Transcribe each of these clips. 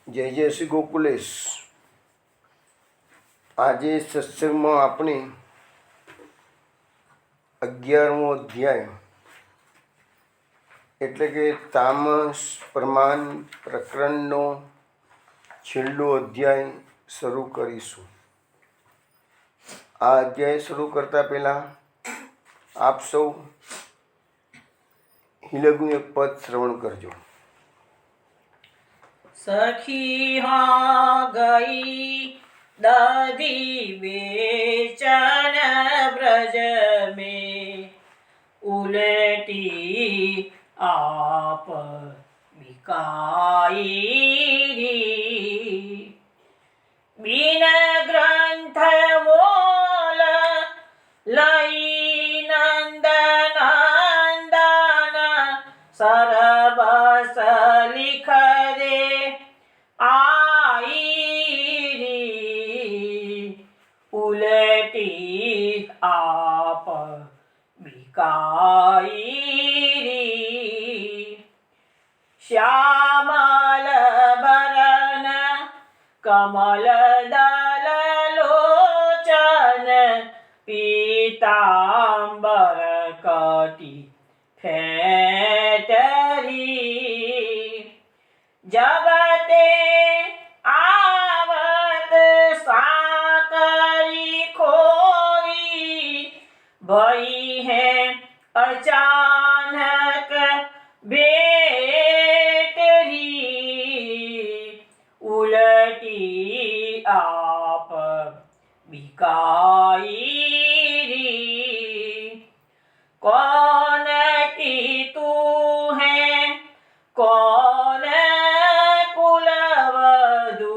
જય જય શ્રી ગોકુલેશ. આજે સત્સંગમાં આપણે 11મો અધ્યાય એટલે કે તામસ પ્રમાણ પ્રકરણનો છેલ્લો અધ્યાય શરૂ કરીશું. આ અધ્યાય શરૂ કરતા પહેલાં આપ સૌ હિલગનું એક પદ શ્રવણ કરજો. सखी हाँ गई दधी बेचन ब्रज में उलटी आप बिकाई बिन ग्रंथ मोल लई नंदन नंदन सरबस लिख दे उलटी आप बिकाई श्यामल बरन कमल दल लोचन पीतांबर कटी फेटरी जब ते आवत साकरी खोरी भई है अचानक बेटरी उलटी आप बिकाई कौन की तू है कौन कुलवधु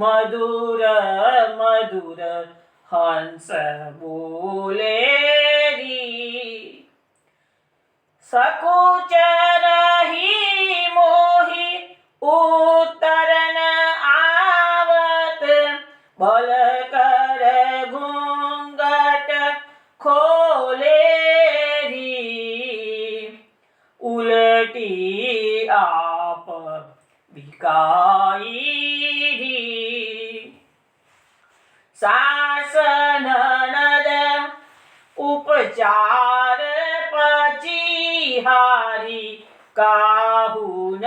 मधुर मधुर हंस बोले सकुच रही मोही उतरन आवत भल कर घूंघट खोले उलटी आप बिकाई सासन नद उपचार पचिहारी काहू न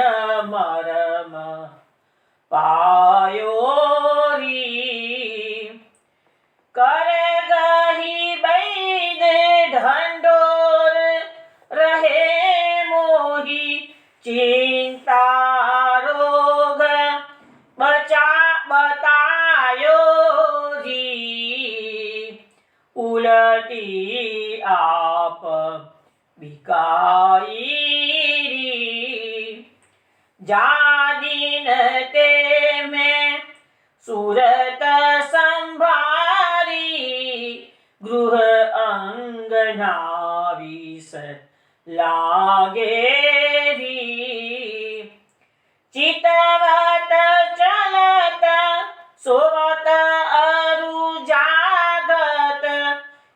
मरम पायोरी कर गही बैद ढंडोर रहे मोही चिंता रोग बचा बतायो जी उलटी आप बिकाई जा दिन ते में सूरत संभारी गृह अंगना विस लागे चितवत चलत सोवत अरु जागत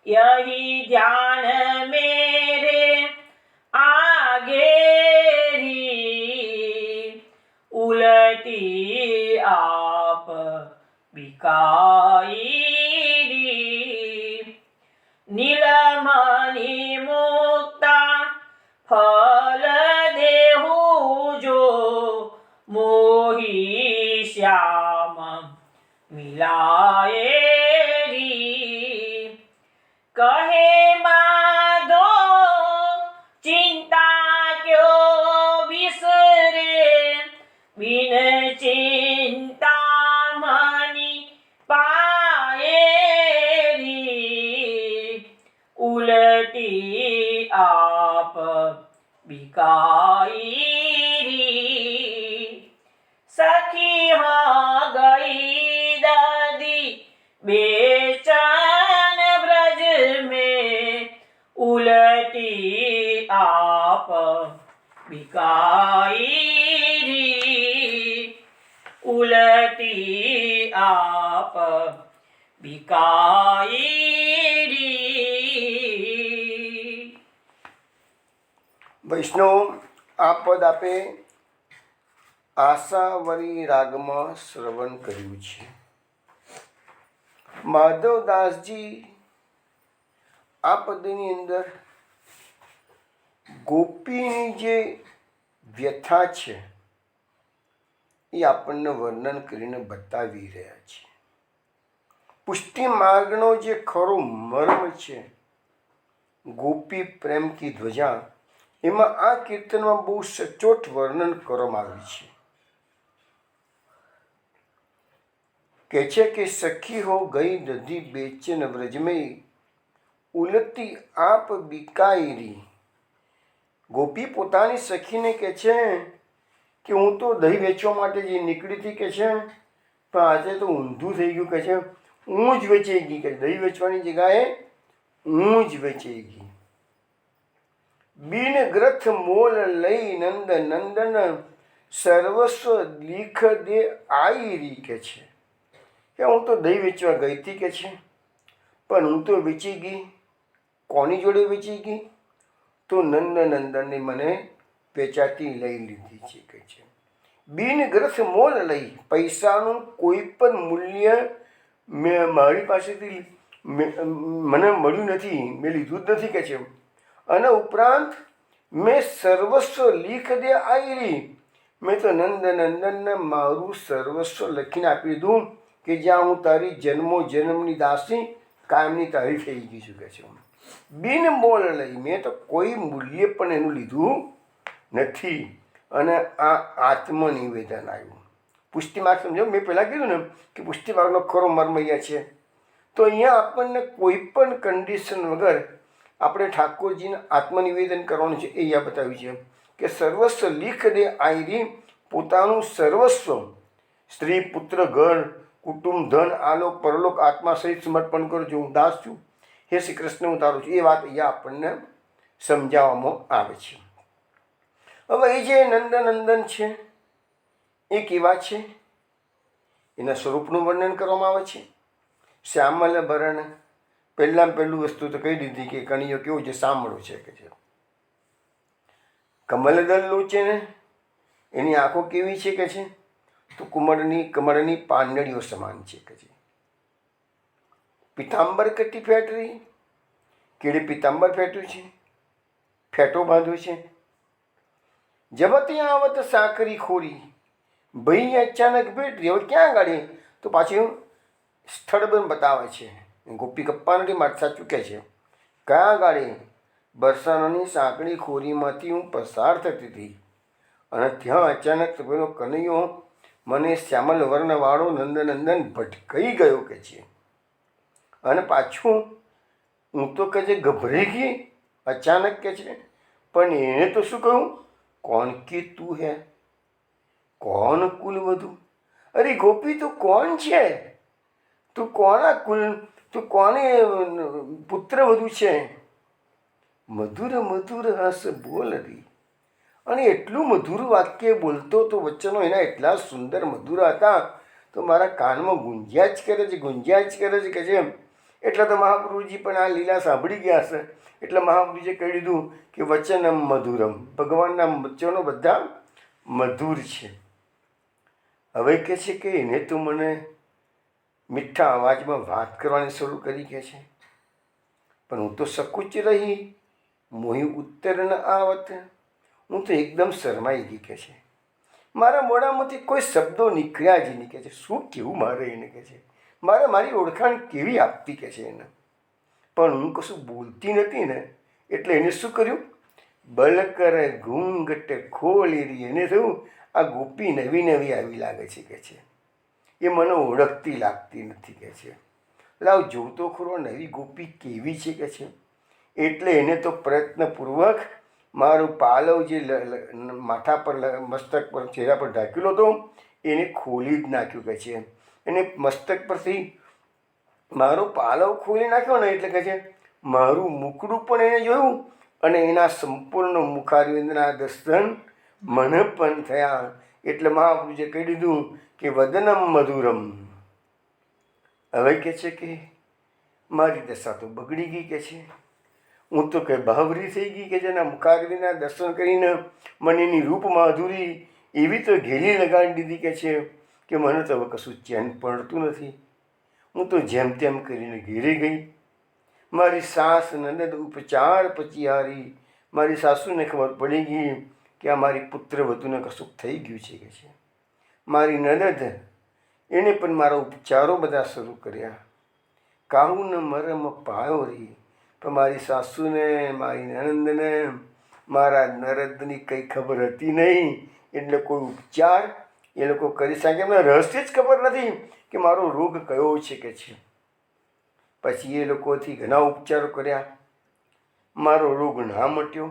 यही ध्यान मेरे आगे उलटी आप बिकाई नीलमणि मुक्ता फल देहु जो मोही श्याम मिलाए कहे माधो चिंता क्यों बिसरे बिन चिंता मणि पाए उलटी आप बिकाई सखी हाँ गई दादी बेचैन ब्रज में उलटी आप बिकाई उलटी आप बिकाई વૈષ્ણવ આ પદ આપે આશાવરી રાગમાં શ્રવણ કર્યું છે. માધવદાસજી આ પદની અંદર ગોપીની જે વ્યથા છે એ આપણને વર્ણન કરીને બતાવી રહ્યા છે. પુષ્ટિ માર્ગનો જે ખરો મર્મ છે, ગોપી પ્રેમ કી ધ્વજા, એમાં આ કીર્તનમાં બહુ સચોટ વર્ણન કરવામાં આવ્યું છે. કહે છે કે સખી હો ગઈ દધી બેચન વ્રજમય, ઉલતી આપ બિકાયરી. ગોપી પોતાની સખીને કહે છે કે હું તો દહીં વેચવા માટે જે નીકળી હતી કે છે, પણ આજે તો ઊંધું થઈ ગયું કે છે, હું જ વેચાઈ ગઈ કે દહીં વેચવાની જગ્યાએ હું જ વેચાઈ ગઈ. બિન ગ્રથ મોલ લઈ નંદ નંદન, સર્વસ્વ લીખ દે આયરી કે છે કે હું તો દહીં વેચવા ગઈ હતી કે છે, પણ હું તો વેચી ગઈ. કોની જોડે વેચી ગઈ? તો નંદ નંદને મને વેચાતી લઈ લીધી છે કે છે. બિન ગ્રથ મોલ લઈ, પૈસાનું કોઈ પણ મૂલ્ય મેં મારી પાસેથી મને મળ્યું નથી, મેં લીધું જ નથી કે છે. અને ઉપરાંત મેં સર્વસ્વ લીખ દે આયરી, મેં તો નંદ નંદનને મારું સર્વસ્વ લખીને આપી દીધું કે જ્યાં હું તારી જન્મો જન્મની દાસી કાયમની તારી થઈ ગઈ છું કે છે. બિન મોલ લઈ, મેં તો કોઈ મૂલ્ય પણ એનું લીધું નથી. અને આ આત્મનિવેદન આવ્યું. પુષ્ટિમાર્ગ સમજો, મેં પહેલાં કીધું ને કે પુષ્ટિમાર્ગનો ખરો મર્મ અહીંયા છે. તો અહીંયા આપણને કોઈ પણ કન્ડિશન વગર આપણે ઠાકોરજીને આત્મનિવેદન કરવાનું છે. એ અહીંયા બતાવ્યું છે કે સર્વસ્વ લીખ દે આયરી, પોતાનું સર્વસ્વ સ્ત્રી પુત્ર ઘર કુટુંબ ધન આલોક પરલોક આત્મા સહિત સમર્પણ કરું છું, હું દાસ છું, હે શ્રી કૃષ્ણ હું તારું છું. એ વાત અહીંયા આપણને સમજાવવામાં આવે છે. હવે એ જે નંદનંદન છે એ કેવા છે, એના સ્વરૂપનું વર્ણન કરવામાં આવે છે. શ્યામલ ભરણ, પહેલું વસ્તુ તો કહી દીધી કે કણિયો કેવું છે, સાંભળો છે કે છે. કમલદલ લોચે ને એની આંખો કેવી છે કે છે, તો કમળની પાંદડીઓ સમાન છે કે છે. પિતાંબર કટી ફેટરી, કેળે પિતાંબર ફેટ્યું છે, ફેટો બાંધ્યો છે. જબત આવત સાકરી ખોરી, ભાઈ અચાનક ભેટ રહી. હવે ક્યાં ગાડી? તો પાછી સ્થળ પણ બતાવે છે. ગોપી ગપ્પા નથી મારતા, સાચું કહે છે. કયા ગાડી? બરસાનાની સાંકડી ખોરીમાંથી હું પસાર થતી હતી અને ત્યાં અચાનક પેલો કનૈયો મને શ્યામલ વર્ણવાળો નંદનંદન ભટકાઈ ગયો કે છે. અને પાછું હું તો કહે છે ગભરાઈ ગઈ અચાનક કે છે. પણ એને તો શું કહ્યું? કોણ કે તું હે? કોણ કુલવધુ? અરે ગોપી તું કોણ છે? તું કોના કુલ, તું કોને પુત્ર વધુ છે? મધુર મધુર હસ બોલ રહી. અને એટલું મધુર વાક્ય બોલતો તો વચનો એના એટલા સુંદર મધુર હતા તો મારા કાનમાં ગુંજ્યા જ કરે છે, ગુંજ્યા જ કરે છે કે છે. એટલે તો મહાપ્રભુજી પણ આ લીલા સાંભળી ગયા હશે. એટલે મહાપ્રભુજીએ કહી દીધું કે વચનમ મધુરમ, ભગવાનના વચનો બધા મધુર છે. હવે કહે છે કે એને તું મને મીઠા અવાજમાં વાત કરવાની શરૂ કરી કે છે, પણ હું તો સકુચ રહી, મોહી ઉત્તર ન આવત. હું તો એકદમ શરમાઈ ગઈ કે છે. મારા મોઢામાંથી કોઈ શબ્દો નીકળ્યા જ નહીં કે છે. શું કેવું મારે એને કે છે, મારી ઓળખાણ કેવી આપવી કે છે એને. પણ હું કશું બોલતી નથી ને એટલે એને શું કર્યું? બલ કરે ઘૂંઘટ ખોલી રહી. એને થયું આ ગોપી નવી નવી આવી લાગે છે કે છે, એ મને ઓળખતી લાગતી નથી કે છે. લાવ જોતો ખરો નવી ગોપી કેવી છે કે છે. એટલે એને તો પ્રયત્નપૂર્વક મારું પાલવ જે માથા પર મસ્તક પર ચહેરા પર ઢાંકેલો હતો એને ખોલી જ નાખ્યું કે છે. એને મસ્તક પરથી મારો પાલવ ખોલી નાખ્યો ને એટલે કહે છે મારું મુખડું પણ એને જોયું અને એના સંપૂર્ણ મુખારવિંદના દર્શન મને પણ થયા. એટલે મહાપ્રભુજીએ કહી દીધું કે વદનમ મધુરમ. હવે કહે છે કે મારી દશા તો બગડી ગઈ કે છે. હું તો કે બાવરી થઈ ગઈ કે જેના મુખારવિંદના દર્શન કરીને મને એની રૂપ માધુરી એવી તો ઘેલી લગાડી દીધી કે મને તો હવે કશું ચેન પડતું નથી. હું તો જેમ તેમ કરીને ઘેરે ગઈ. મારી સાસ નનદ ઉપચાર પછી હારી. મારી સાસુને ખબર પડી ગઈ કે આ મારી પુત્રવધૂને કશુંક થઈ ગયું છે કે છે. મારી નનદ એણે પણ મારા ઉપચારો બધા શરૂ કર્યા. કાહુને મરમ પાયો રહી. પણ મારી સાસુને મારી નનંદને મારા નરદની કંઈ ખબર હતી નહીં, એટલે કોઈ ઉપચાર એ લોકો કરી શકે એમને રહસ્ય જ ખબર નથી કે મારો રોગ કયો છે કે છે. પછી એ લોકોથી ઘણા ઉપચારો કર્યા, મારો રોગ ના મટ્યો.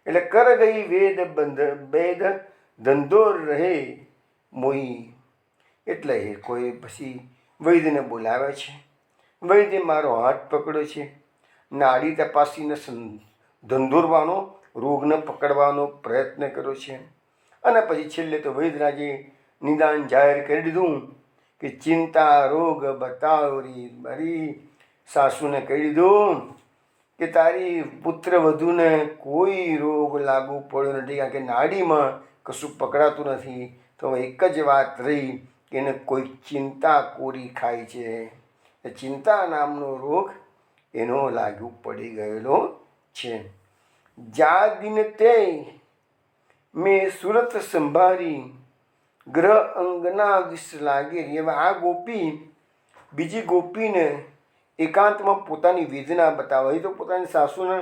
એટલે કર ગઈ વેદ ધંધો રહે મોહી. એટલે એ કોઈ પછી વૈદ્યને બોલાવે છે. વૈદ્ય મારો હાથ પકડ્યો છે, નાડી તપાસીને ધંધોરવાનો, રોગને પકડવાનો પ્રયત્ન કર્યો છે. અને પછી છેલ્લે તો વૈદ્યરાજે નિદાન જાહેર કરી દીધું કે ચિંતા રોગ બતાવો રી. મારી સાસુને કહી દીધું કે તારી પુત્રવધૂને કોઈ રોગ લાગુ પડ્યો નથી, કારણ કે નાડીમાં કશું પકડાતું નથી. તો એક જ વાત રહી કે એને કોઈ ચિંતા કોરી ખાય છે. ચિંતા નામનો રોગ એનો લાગુ પડી ગયેલો છે. જા દિન તે મેં સુરત સંભાળી, ગ્રહ અંગના વિષ લાગે. હવે આ ગોપી બીજી ગોપીને એકાંતમાં પોતાની વેદના બતાવે. તો પોતાની સાસુને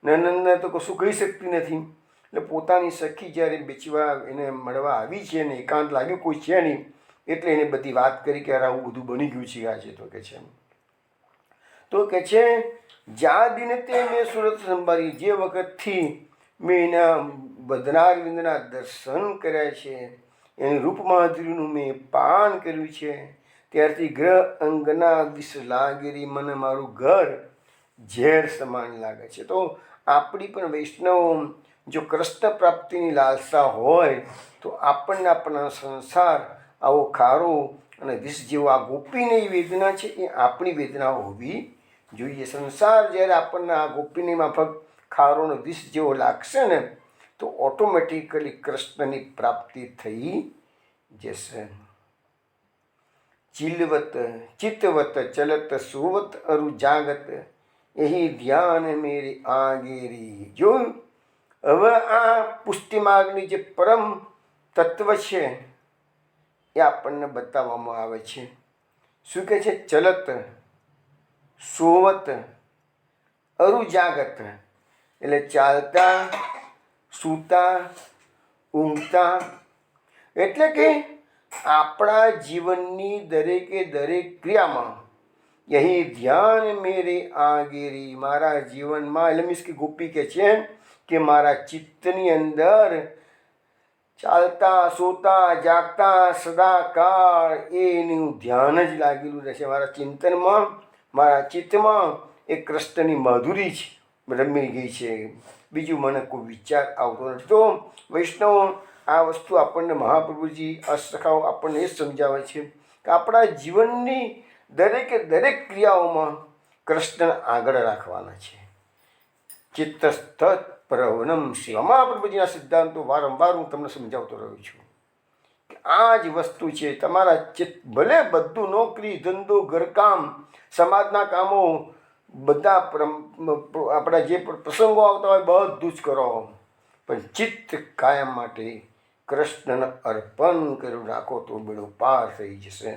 નનંદને તો કશું કહી શકતી નથી. એટલે પોતાની સખી જ્યારે બેચવા એને મળવા આવી છે અને એકાંત લાગ્યું કોઈ છે નહીં, એટલે એને બધી વાત કરી કે આવું બધું બની ગયું છે આજે. તો કે છે જા દિન તે મેં સુરત સંભાળી, જે વખતથી મેં એના બદનાર વિંદના દર્શન કર્યા છે, એની રૂપમાધુરીનું મેં પાન કર્યું છે, ત્યારથી ગ્રહ અંગના વિષ લાગેરી. મને મારું ઘર ઝેર સમાન લાગે છે. તો આપણી પણ વૈષ્ણવ જો કૃષ્ણ પ્રાપ્તિની લાલસા હોય તો આપણને આપણા સંસાર આવો ખારો અને વિષ જેવો આ ગોપીની વેદના છે એ આપણી વેદના હોવી જોઈએ. સંસાર જ્યારે આપણને આ ગોપીની માફક ખારો અને વિષ જેવો લાગશે ને તો ઓટોમેટિકલી કૃષ્ણની પ્રાપ્તિ થઈ જશે. ચિલવત ચિત્તવત ચલત સોવત અરુ જાગત, यही ધ્યાન મેરી આગેરી. જોયું? હવે આ પુષ્ટિ માર્ગની જે પરમ તત્વ છે એ આપણને બતાવવામાં આવે છે. શું કહે છે? ચલત સોવત અરુ જાગત, એટલે ચાલતા, સૂતા, ઊંઘતા. એટલે કે આપણા જીવનની દરેકે દરેક ક્રિયામાં યહી ધ્યાન મેરે આગેરી. મારા જીવનમાં એટલે મીન્સ કે ગોપી કે છે કે મારા ચિત્તની અંદર ચાલતા, સોતા, જાગતા સદાકાળ એનું ધ્યાન જ લાગેલું રહેશે. મારા ચિંતનમાં, મારા ચિત્તમાં એ કૃષ્ણની માધુરી જ રમી ગઈ છે. બીજું મને કોઈ વિચાર આવતો નથી. તો વૈષ્ણવ આ વસ્તુ આપણને મહાપ્રભુજી અસખાઓ આપણને એ જ સમજાવે છે કે આપણા જીવનની દરેકે દરેક ક્રિયાઓમાં કૃષ્ણ આગળ રાખવાના છે. ચિત્તસ્થ પ્રવનમ શિવ. મહાપ્રભુજીના સિદ્ધાંતો વારંવાર હું તમને સમજાવતો રહ્યો છું કે આ જ વસ્તુ છે. તમારા ચિત્ત ભલે બધું નોકરી, ધંધો, ઘરકામ, સમાજના કામો બધા આપણા જે પ્રસંગો આવતા હોય બધું જ કરો, પણ ચિત્ત કાયમ માટે કૃષ્ણને અર્પણ કર્યું રાખો તો બેડો પાર થઈ જશે.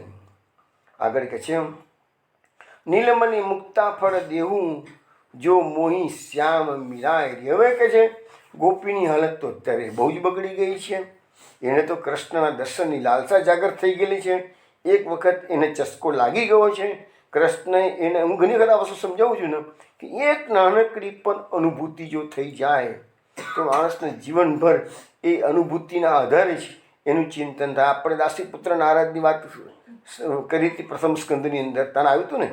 આગળ કહે છે નીલમની મુક્તા ફળ દેવું, જો મોહી શ્યામ મિલાય. હવે કહે છે ગોપીની હાલત તો અત્યારે બહુ જ બગડી ગઈ છે. એને તો કૃષ્ણના દર્શનની લાલસા જાગૃત થઈ ગયેલી છે. એક વખત એને ચસ્કો લાગી ગયો છે. કૃષ્ણએ એને, હું ઘણી વખત આ વસ્તુ સમજાવું છું ને કે એક નાનકડી પણ અનુભૂતિ જો થઈ જાય તો માણસને જીવનભર એ અનુભૂતિના આધારે જ એનું ચિંતન થાય. આપણે દાસીપુત્ર નારદની વાત કરી હતી પ્રથમ સ્કંદની અંદર, તને આવ્યું હતું ને.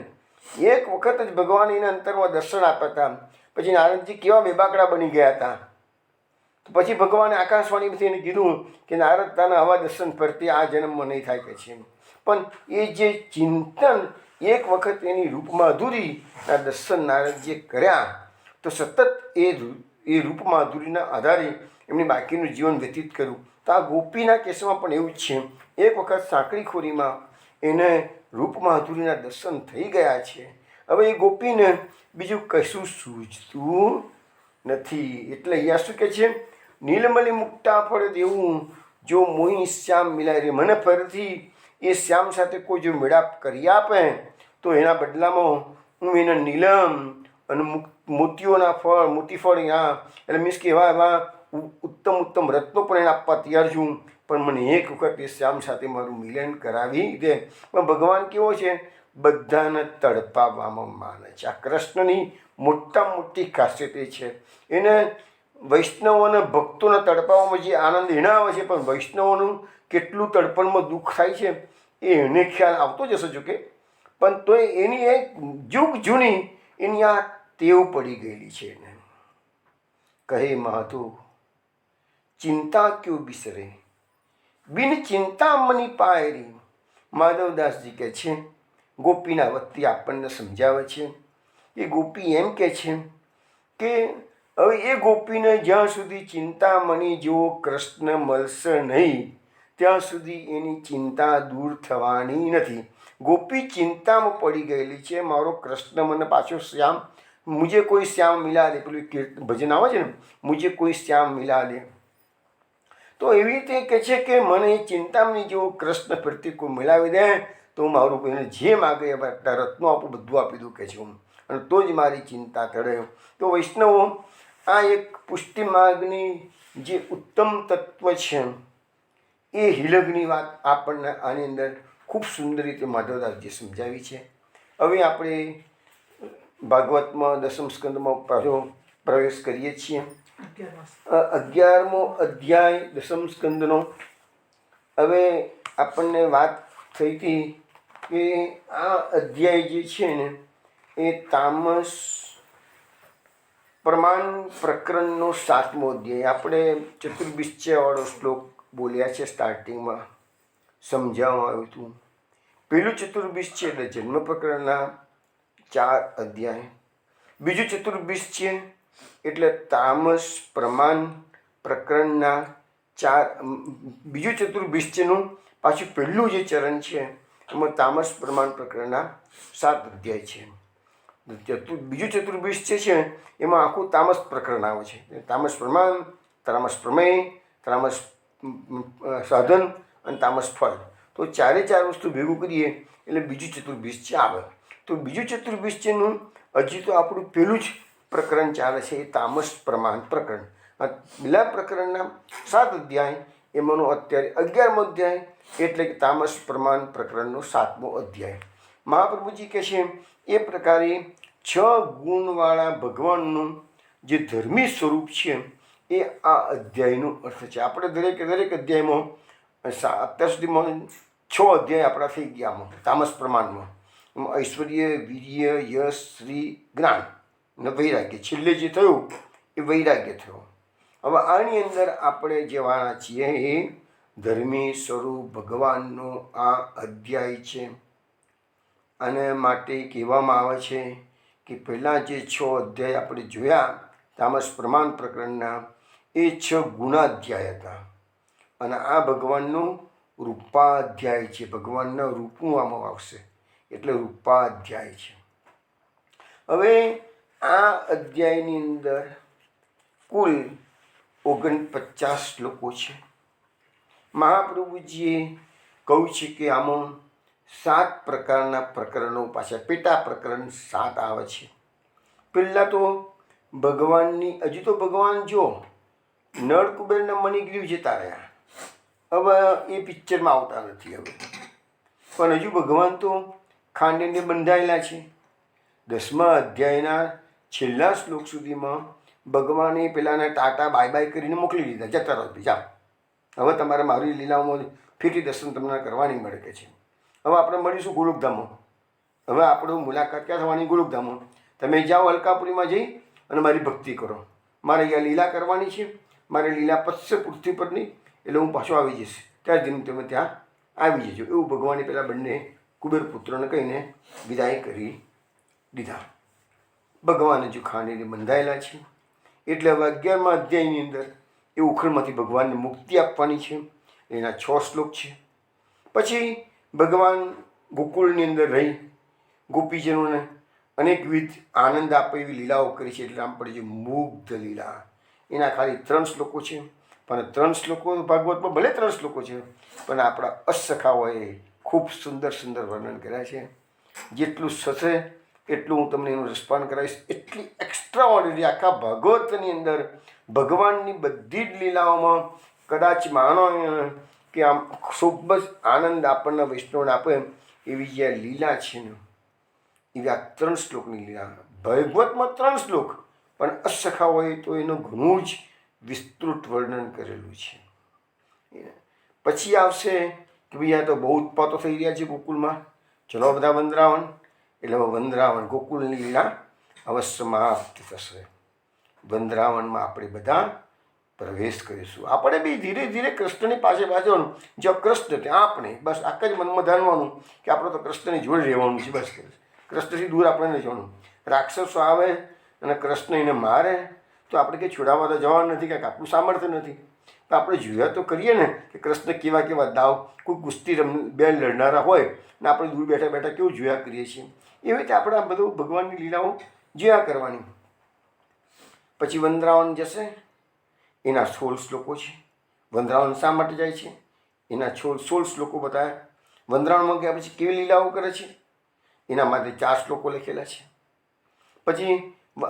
એક વખત જ ભગવાન એના અંતરમાં દર્શન આપ્યા હતા. પછી નારદજી કેવા બેબાકડા બની ગયા હતા. તો પછી ભગવાને આકાશવાણીમાંથી એને કીધું કે નારદ, તને આવા દર્શન ફરતી આ જન્મમાં નહીં થાય કે છે. પણ એ જે ચિંતન એક વખત એની રૂપમાધુરીના દર્શન નારદજીએ કર્યા તો સતત એ રૂપમાધુરીના આધારે એમણે બાકીનું જીવન વ્યતીત કર્યું. તો આ ગોપીના કેસમાં પણ એવું જ છે. એક વખત સાંકળીખોરીમાં એને રૂપમાધુરીના દર્શન થઈ ગયા છે. હવે એ ગોપીને બીજું કશું સૂઝતું નથી. એટલે અહીંયા શું કહે છે? નીલમલી મુક્તા ફળ દેવું જો મોહી શ્યામ મિલાય રે. મને ફરીથી એ શ્યામ સાથે કોઈ જો મેળાપ કરી આપે તો એના બદલામાં હું એને નીલમ અને મોતીઓના ફળ, મોતી ફળ એટલે મીન્સ કે એવા ઉત્તમ ઉત્તમ રત્નો પણ એને આપવા તૈયાર છું, પણ મને એક વખત એ શ્યામ સાથે મારું મિલન કરાવી દે. પણ ભગવાન કેવો છે? બધાને તડપાવવામાં માને છે. આ કૃષ્ણની મોટામાં મોટી ખાસિયત એ છે. એને વૈષ્ણવ અને ભક્તોને તડપાવવામાં જે આનંદ એને આવે છે, પણ વૈષ્ણવોનું કેટલું તડપણમાં દુઃખ થાય છે એ એને ખ્યાલ આવતો જ હશે જોકે, પણ તોય એની એક જુગ જૂની એની આ ટેવ પડી ગયેલી છે એને. કહે માધો ચિંતા ક્यों બિસરે, બિન ચિંતા મની પાયરી. માધવદાસજી કહે છે, ગોપીના વતી આપણને સમજાવે છે. એ ગોપી એમ કહે છે કે હવે એ ગોપીને જ્યાં સુધી ચિંતામણી જેવો કૃષ્ણ મળશે નહીં ત્યાં સુધી એની ચિંતા દૂર થવાની નથી. ગોપી ચિંતામાં પડી ગયેલી છે. મારો કૃષ્ણ મને પાછો શ્યામ, મુझे કોઈ શ્યામ મિલા દે. પેલું ભજન આવે છે ને, મુझे કોઈ શ્યામ મિલા દે. તો એવી રીતે કહે છે કે મને ચિંતામણી જેવો કૃષ્ણ ફરીથી કોઈ મિલાવી દે તો મારું એને જે માગે એ રત્નો આપું, બધું આપી દઉં કે છે હું, અને તો જ મારી ચિંતા ટળે. તો વૈષ્ણવો આ એક પુષ્ટિ માર્ગની જે ઉત્તમ તત્વ છે એ હિલગની વાત આપણને આની અંદર ખૂબ સુંદર રીતે માધવદાસજી સમજાવી છે. હવે આપણે ભાગવતમાં દસમ સ્કંદમાં પ્રવેશ કરીએ છીએ. 11મો અધ્યાય દસમ સ્કંદનો. હવે આપણને વાત થઈ હતી કે આ અધ્યાય જે છે ને એ તામસ પ્રમાણ પ્રકરણનો 7મો અધ્યાય. આપણે ચતુર્વિશ્ચયવાળો શ્લોક બોલ્યા છે સ્ટાર્ટિંગમાં, સમજાવવામાં આવ્યું હતું. પેલું ચતુર્વિશ્ચય એટલે જન્મ પ્રકરણના 4 અધ્યાય. બીજું ચતુર્વિશ્ચય એટલે તામસ પ્રમાણ પ્રકરણના 4. બીજું ચતુર્વિશ્ચયનું પાછું પહેલું જે ચરણ છે એમાં તામસ પ્રમાણ પ્રકરણના 7 અધ્યાય છે. બીજું ચતુર્વિશ્ચય છે એમાં આખું તામસ પ્રકરણ આવે છે. તામસ પ્રમાણ, તામસ પ્રમેય, તામસ સાધન અને તામસ ફળ. તો 4 વસ્તુ ભેગું કરીએ એટલે બીજું ચતુર્વિશ્ચય આવે. તો બીજું ચતુર્વિશ્ચયનું હજી તો આપણું પેલું જ પ્રકરણ ચાલે છે, એ તામસ પ્રમાણ પ્રકરણ. પેલા પ્રકરણના 7 અધ્યાય એમાંનો અત્યારે 11મો અધ્યાય એટલે કે તામસ પ્રમાણ પ્રકરણનો 7મો અધ્યાય. મહાપ્રભુજી કહે છે એ પ્રકારે 6 ગુણવાળા ભગવાનનું જે ધર્મી સ્વરૂપ છે એ આ અધ્યાયનો અર્થ છે. આપણે દરેક અધ્યાયમાં અત્યાર સુધીમાં 6 અધ્યાય આપણા થઈ ગયા તામસ પ્રમાણમાં. ઐશ્વર્ય, વીર્ય, યશ, શ્રી, જ્ઞાન અને વૈરાગ્ય. છેલ્લે જે થયું એ વૈરાગ્ય થયો. હવે આની અંદર આપણે જેવાના છીએ એ ધર્મી સ્વરૂપ ભગવાનનો આ અધ્યાય છે. આને માટે કહેવામાં આવે છે કે પહેલાં જે 6 અધ્યાય આપણે જોયા તામસ પ્રમાણ પ્રકરણના એ 6 ગુણાધ્યાય હતા, અને આ ભગવાનનું રૂપાધ્યાય છે. ભગવાનના રૂપનું આમાં આવશે એટલે રૂપાધ્યાય છે. હવે આ અધ્યાયની અંદર કુલ 49 શ્લોકો છે. મહાપ્રભુજીએ કહ્યું છે કે આમાં 7 પ્રકારના પ્રકરણો, પાછા પેટા પ્રકરણ 7 આવે છે. પહેલાં તો ભગવાનની, હજુ તો ભગવાન જો નળ કુબેરના મણિગ્રીવ જતા રહ્યા, હવે એ પિક્ચરમાં આવતા નથી હવે, પણ હજુ ભગવાન તો ખાંડીને બંધાયેલા છે. 10મા અધ્યાયના છેલ્લા શ્લોક સુધીમાં ભગવાને પેલાને ટાટા બાય બાય કરીને મોકલી દીધા, જતા રહો જાઓ, હવે તમારે મારી લીલાઓમાં ફીટી દર્શન તમને કરવાની મળે કે છે. હવે આપણે મળીશું ગોલોકધામમાં. હવે આપણું મુલાકાત ક્યાં થવાની? ગોલોકધામમાં. તમે જાઓ અલકાપુરીમાં જઈ અને મારી ભક્તિ કરો. મારે અહીંયા લીલા કરવાની છે, મારે લીલા પથશે પૃથ્વી પરની, એટલે હું પાછો આવી જઈશ. ત્યાર દિન તમે ત્યાં આવી જજો. એવું ભગવાને પેલા બંને કુબેર પુત્રોને કહીને વિદાય કરી દીધા. ભગવાન હજુ ખાંડીને બંધાયેલા છે. એટલે હવે 11મા અધ્યાયની અંદર એ ઉખડમાંથી ભગવાનને મુક્તિ આપવાની છે. એના 6 શ્લોક છે. પછી ભગવાન ગોકુળની અંદર રહી ગોપીજનોને અનેકવિધ આનંદ આપે એવી લીલાઓ કરી છે. એટલે આમ પડે છે મુગ્ધ લીલા. એના ખાલી 3 શ્લોકો છે, પણ 3 શ્લોકો ભાગવતમાં ભલે 3 શ્લોકો છે, પણ આપણા અસખાઓએ ખૂબ સુંદર સુંદર વર્ણન કર્યા છે. જેટલું થશે એટલું હું તમને એનું રસપાન કરાવીશ. એટલી એક્સ્ટ્રા ઓર્ડિનરી આખા ભાગવતની અંદર ભગવાનની બધી જ લીલાઓમાં કદાચ માનો કે આમ ખૂબ જ આનંદ આપણને વૈષ્ણવને આપે એવી જે આ લીલા છે ને, એવી આ 3 શ્લોકની લીલા. ભાગવતમાં 3 શ્લોક, પણ અસખાઓએ તો એનું ઘણું જ વિસ્તૃત વર્ણન કરેલું છે. પછી આવશે કે ભાઈ આ તો બહુ ઉત્પાતો થઈ રહ્યા છે ગોકુળમાં, ચલો બધા વંદરાવન. એટલે વંદરાવન ગોકુળની લીલા હવે સમાપ્ત થશે. વંદરાવનમાં આપણે બધા પ્રવેશ કરીશું. આપણે બી ધીરે ધીરે કૃષ્ણની પાસે જવાનું. જો કૃષ્ણ ત્યાં આપણે બસ આખા જ મનમાં ધારવાનું કે આપણે તો કૃષ્ણની જોડે રહેવાનું છે. બસ કૃષ્ણથી દૂર આપણે નહીં જવાનું. રાક્ષસો આવે અને કૃષ્ણ એને મારે તો આપણે કંઈ છોડાવવા તો જવાનું નથી, કાંઈક આપણું સામર્થ્ય નથી. તો આપણે જોયા તો કરીએ ને કે કૃષ્ણ કેવા કેવા દાવ, કોઈ કુસ્તી બે લડનારા હોય ને આપણે દૂર બેઠા બેઠા કેવું જોયા કરીએ છીએ. એવી રીતે આપણે આ બધું ભગવાનની લીલાઓ જોયા કરવાની. પછી વંદરાવન જશે. એના 16 શ્લોકો છે. વંદરાવન શા માટે જાય છે એના 16 શ્લોકો બતાવ્યા. વંદરાવનમાં ગયા પછી કેવી લીલાઓ કરે છે એના માટે 4 શ્લોકો લખેલા છે. પછી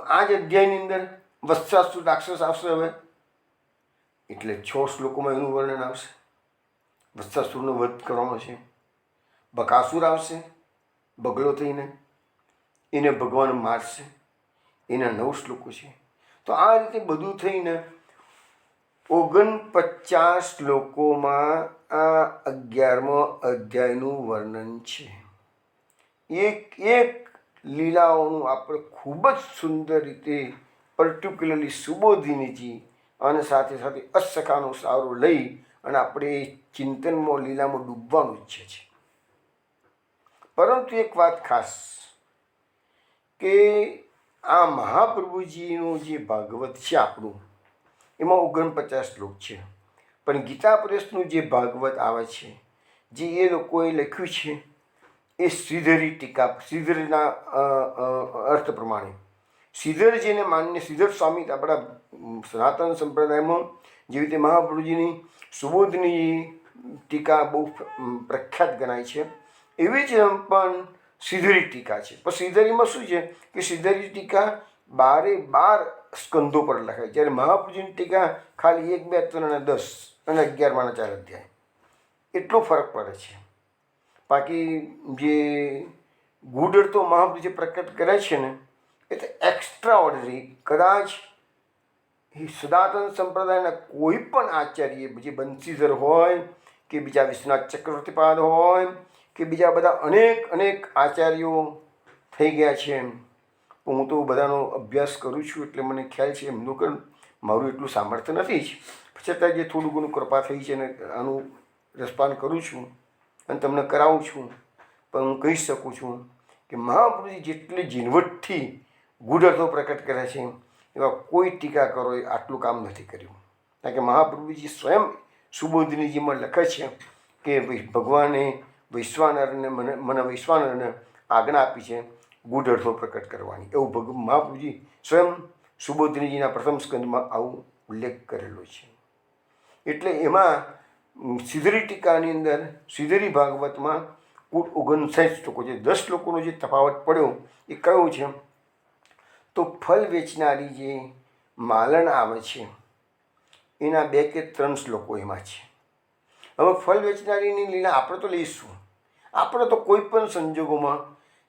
આ જ અધ્યાયની અંદર વત્સાસુર રાક્ષસ આવશે હવે, એટલે 6 શ્લોકોમાં એનું વર્ણન આવશે. વત્સાસુરનો વધ કરવાનો છે. બકાસુર આવશે બગલો થઈને, એને ભગવાન મારશે. એના 9 શ્લોકો છે. તો આ રીતે બધું થઈને 49 શ્લોકોમાં આ 11મો અધ્યાયનું વર્ણન છે. એક એક લીલાઓનું આપણે ખૂબ જ સુંદર રીતે પર્ટિક્યુલરલી સુબોધિનીજી અને સાથે સાથે અસખાનો સહારો લઈ અને આપણે ચિંતનમાં લીલામાં ડૂબવાનું ઈચ્છે છે. પરંતુ એક વાત ખાસ કે આ મહાપ્રભુજીનું જે ભાગવત છે આપણું, એમાં 49 શ્લોક છે. પણ ગીતા પ્રેસનું જે ભાગવત આવે છે, જે એ લોકોએ લખ્યું છે, એ શ્રીધરી ટીકા, શ્રીધરના અર્થ પ્રમાણે શ્રીધર જેને માન્ય શ્રીધર સ્વામી આપણા સનાતન સંપ્રદાયમાં જેવી રીતે મહાપ્રભુજીની સુબોધની ટીકા બહુ પ્રખ્યાત ગણાય છે, એવી જ પણ શ્રીધરી ટીકા છે. પણ શ્રીધરીમાં શું છે કે શ્રીધરી ટીકા 12 સ્કંધો પર લખાય, જ્યારે મહાપ્રભુજીની ટીકા ખાલી 1, 2, 3 અને 10 અને 11માં 4 અધ્યાય, એટલો ફરક પડે છે. બાકી જે ગુડ અર્થો મહાપ્રભુજી પ્રકટ કરે છે ને, એ તો એક્સ્ટ્રા ઓર્ડિનરી. કદાચ એ સનાતન સંપ્રદાયના કોઈ પણ આચાર્ય, જે બંસીધર હોય કે બીજા વિશ્વનાથ ચક્રવર્તીપાદ હોય કે બીજા બધા અનેક આચાર્યો થઈ ગયા છે. હું તો બધાનો અભ્યાસ કરું છું એટલે મને ખ્યાલ છે. એમનું કે મારું એટલું સામર્થ્ય નથી જ, છતાં જે થોડું ઘણું કૃપા થઈ છે ને આનું રસપાન કરું છું અને તમને કરાવું છું. પણ હું કહી શકું છું કે મહાપ્રભુજી જેટલી ઝીણવટથી ગૂઢ અર્થો પ્રકટ કરે છે, એવા કોઈ ટીકાકારોએ આટલું કામ નથી કર્યું. કારણ કે મહાપ્રભુજી સ્વયં સુબોધિનીજીમાં લખે છે કે ભગવાને વૈશ્વાનરને મને વૈશ્વાનરને આજ્ઞા આપી છે ગૂઢ અર્થો પ્રકટ કરવાની. એવું મહાપ્રભુજી સ્વયં સુબોધિનીજીના પ્રથમ સ્કંદમાં આવું ઉલ્લેખ કરેલો છે. એટલે એમાં શ્રીધરી ટીકાની અંદર શ્રીધરી ભાગવતમાં કુલ 59 શ્લોકો છે. 10 શ્લોકોનો જે તફાવત પડ્યો એ કયો છે તો ફલ વેચનારી જે માલણ આવે છે એના 2 કે 3 શ્લોકો એમાં છે. હવે ફલ વેચનારીની લીલા આપણે તો લઈશું. આપણે તો કોઈ પણ સંજોગોમાં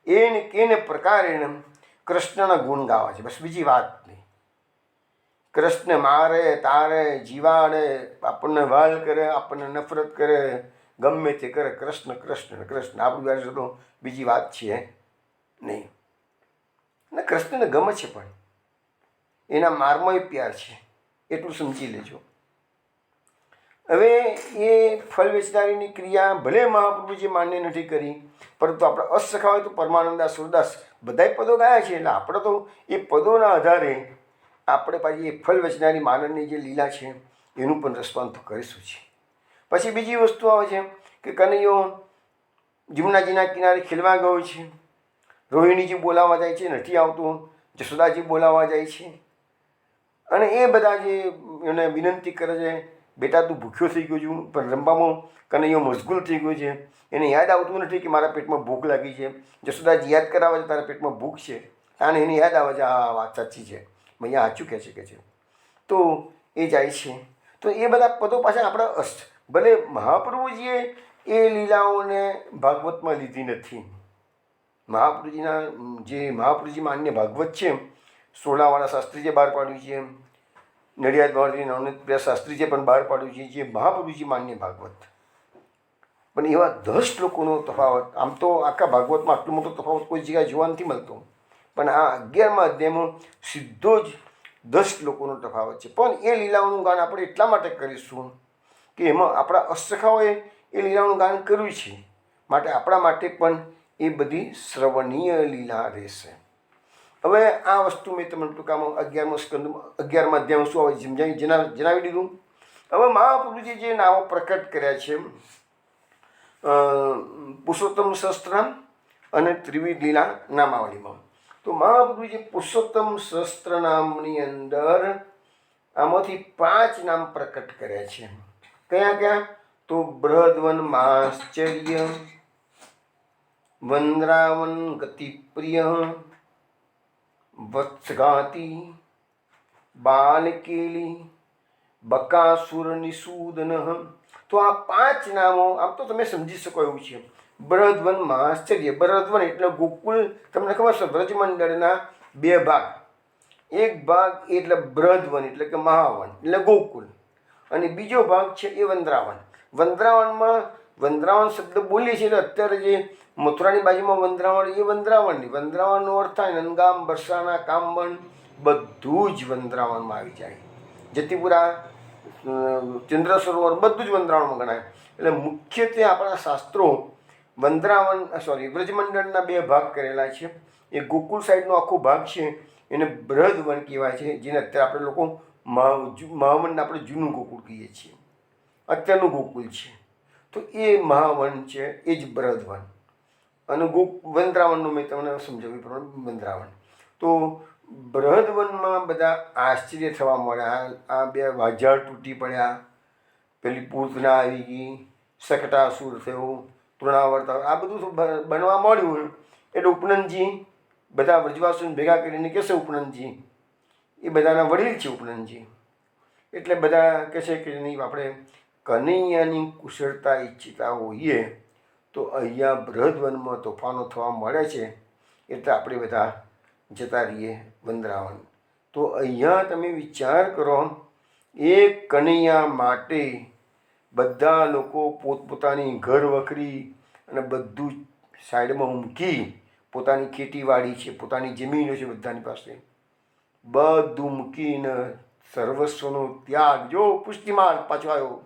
એને પ્રકારે કૃષ્ણના ગુણ ગાવા છે, બસ બીજી વાત નહીં. કૃષ્ણ મારે તારે જીવાડે, આપણને વાલ કરે, આપણને નફરત કરે, ગમે તે કરે, કૃષ્ણ કૃષ્ણ કૃષ્ણ. આપણી પાસે તો બીજી વાત છે નહીં. અને કૃષ્ણને ગમે છે, પણ એના મારમાં પ્યાર છે, એટલું સમજી લેજો. હવે એ ફળ વેચનારીની ક્રિયા ભલે મહાપ્રભુજી માન્ય નથી કરી, પરંતુ આપણે અસખા હોય તો પરમાનંદદાસ, સુરદાસ બધાય પદો ગાયા છે. એટલે આપણે તો એ પદોના આધારે આપણે પાછી એ ફળ વેચનારી માનવની જે લીલા છે એનું પણ રસપાન તો કરીશું છે. પછી બીજી વસ્તુ આવે છે કે કનૈયો જમુનાજીના કિનારે ખેલવા ગયો છે. રોહિણીજી બોલાવવા જાય છે, નથી આવતો. જશોદાજી બોલાવવા જાય છે અને એ બધા જે એને વિનંતી કરે છે, બેટા તું ભૂખ્યો થઈ ગયો છું, પણ રમવામાં કનૈયો મશગુલ થઈ ગયો છે. એને યાદ આવતું નથી કે મારા પેટમાં ભૂખ લાગી છે. જશોદાજી યાદ કરાવે છે તારા પેટમાં ભૂખ છે, અને એને યાદ આવે છે આ વાત સાચી છે, અહીંયા સાચું કહે છે. તો એ જાય છે. તો એ બધા પદો પાછા આપણા ભલે મહાપ્રભુજીએ એ લીલાઓને ભાગવતમાં લીધી નથી. મહાપ્રભુજી માન્ય ભાગવત છે, સોલાવાળા શાસ્ત્રીએ બહાર પાડ્યું છે, નડિયાદ બાવળી નવનીત શાસ્ત્રીએ પણ બહાર પાડ્યું છે, જે મહાપ્રભુજી માન્ય ભાગવત. પણ એવા 10 શ્લોકોનો તફાવત, આમ તો આખા ભાગવતમાં આટલો મોટો તફાવત કોઈ જગ્યાએ જોવા નથી મળતો, પણ આ 11મા અધ્યાયમાં સીધો જ 10 શ્લોકોનો તફાવત છે. પણ એ લીલાઓનું ગાન આપણે એટલા માટે કરીશું કે એમાં આપણા અષ્ટસખાઓએ એ લીલાઓનું ગાન કર્યું છે, માટે આપણા માટે પણ એ બધી શ્રવણીય લીલા રહેશે. હવે આ વસ્તુ મેં તમને ટૂંકામાં 11મા અધ્યાયમાં શું આવે જણાવી દીધું. હવે મહાપ્રભુજી જે નામો પ્રકટ કર્યા છે, પુરુષોત્તમ સહસ્ત્રનામ અને ત્રિવિધ લીલા નામાવલીમાં, તો મહાપ્રભુજી પુરુષોત્તમ સહસ્ત્રનામની અંદર આમાંથી 5 નામ પ્રકટ કર્યા છે. કયા કયા? તો બૃહદ્વન માશ્ચર્ય, વંદ્રાવન ગતિપ્રિય, વત્સઘાતી, બાલકેલી, બકાસુર નિષૂદન. તો આ 5 નામો આમ તો તમે સમજી શકો એવું છે. બૃહદ્વન માશ્ચર્ય, બૃહદ્વન એટલે ગોકુળ, તમને ખબર છે વ્રજમંડળના 2 ભાગ. એક ભાગ એટલે બૃહદ્વન એટલે કે મહાવન એટલે ગોકુળ, અને બીજો ભાગ છે એ વંદ્રાવન. વંદ્રાવન શબ્દ બોલીએ છીએ એટલે અત્યારે જે મથુરાની બાજુમાં વંદ્રાવન, એ વંદ્રાવનનો અર્થ થાય નંદગામ, બરસાના, કામબન, બધું જ વંદ્રાવનમાં આવી જાય. જતીપુરા, ચંદ્ર સરોવર બધું જ વંદ્રાવનમાં ગણાય. એટલે મુખ્યત્વે આપણા શાસ્ત્રો વ્રજમંડળના 2 ભાગ કરેલા છે. એ ગોકુળ સાઈડનો આખો ભાગ છે એને બૃહદ્વન કહેવાય છે, જેને અત્યારે આપણે લોકો મહાવન આપણે જૂનું ગોકુળ કહીએ છીએ, અત્યારનું ગોકુળ છે. તો એ મહાવન છે, એ જ બૃહદ્વન. અને વંદ્રાવનનું મેં તમને સમજાવ્યું પ્રમાણે વંદ્રાવન. તો બૃહદ્વનમાં બધા આશ્ચર્ય થવા મળ્યા. આ 2 વાજાળ તૂટી પડ્યા, પેલી પૂતના આવી ગઈ, શકટાસુર થયો, તૃણાવર્ત, આ બધું બનવા મળ્યું. એટલે ઉપનંદજી બધા વ્રજવાસીઓને ભેગા કરીને કહેશે, ઉપનંદજી એ બધાના વડીલ છે ઉપનંદજી, એટલે બધા કહેશે કે નહીં આપણે કનૈયાની કુશળતા ઈચ્છતા હોઈએ તો અહીંયા બૃહદ્વનમાં તોફાનો થવા મળે છે, એટલે આપણે બધા જતા રહીએ વંદ્રાવન. તો અહીંયા તમે વિચાર કરો, એક કનૈયા માટે બધા લોકો પોતપોતાની ઘર વખરી અને બધું સાઈડમાં મૂકી, પોતાની ખેતીવાડી છે, પોતાની જમીનો છે, બધાની પાસે બધું મૂકીને સર્વસ્વનો ત્યાગ, જો પુષ્ટિમાન પાછો આવ્યો,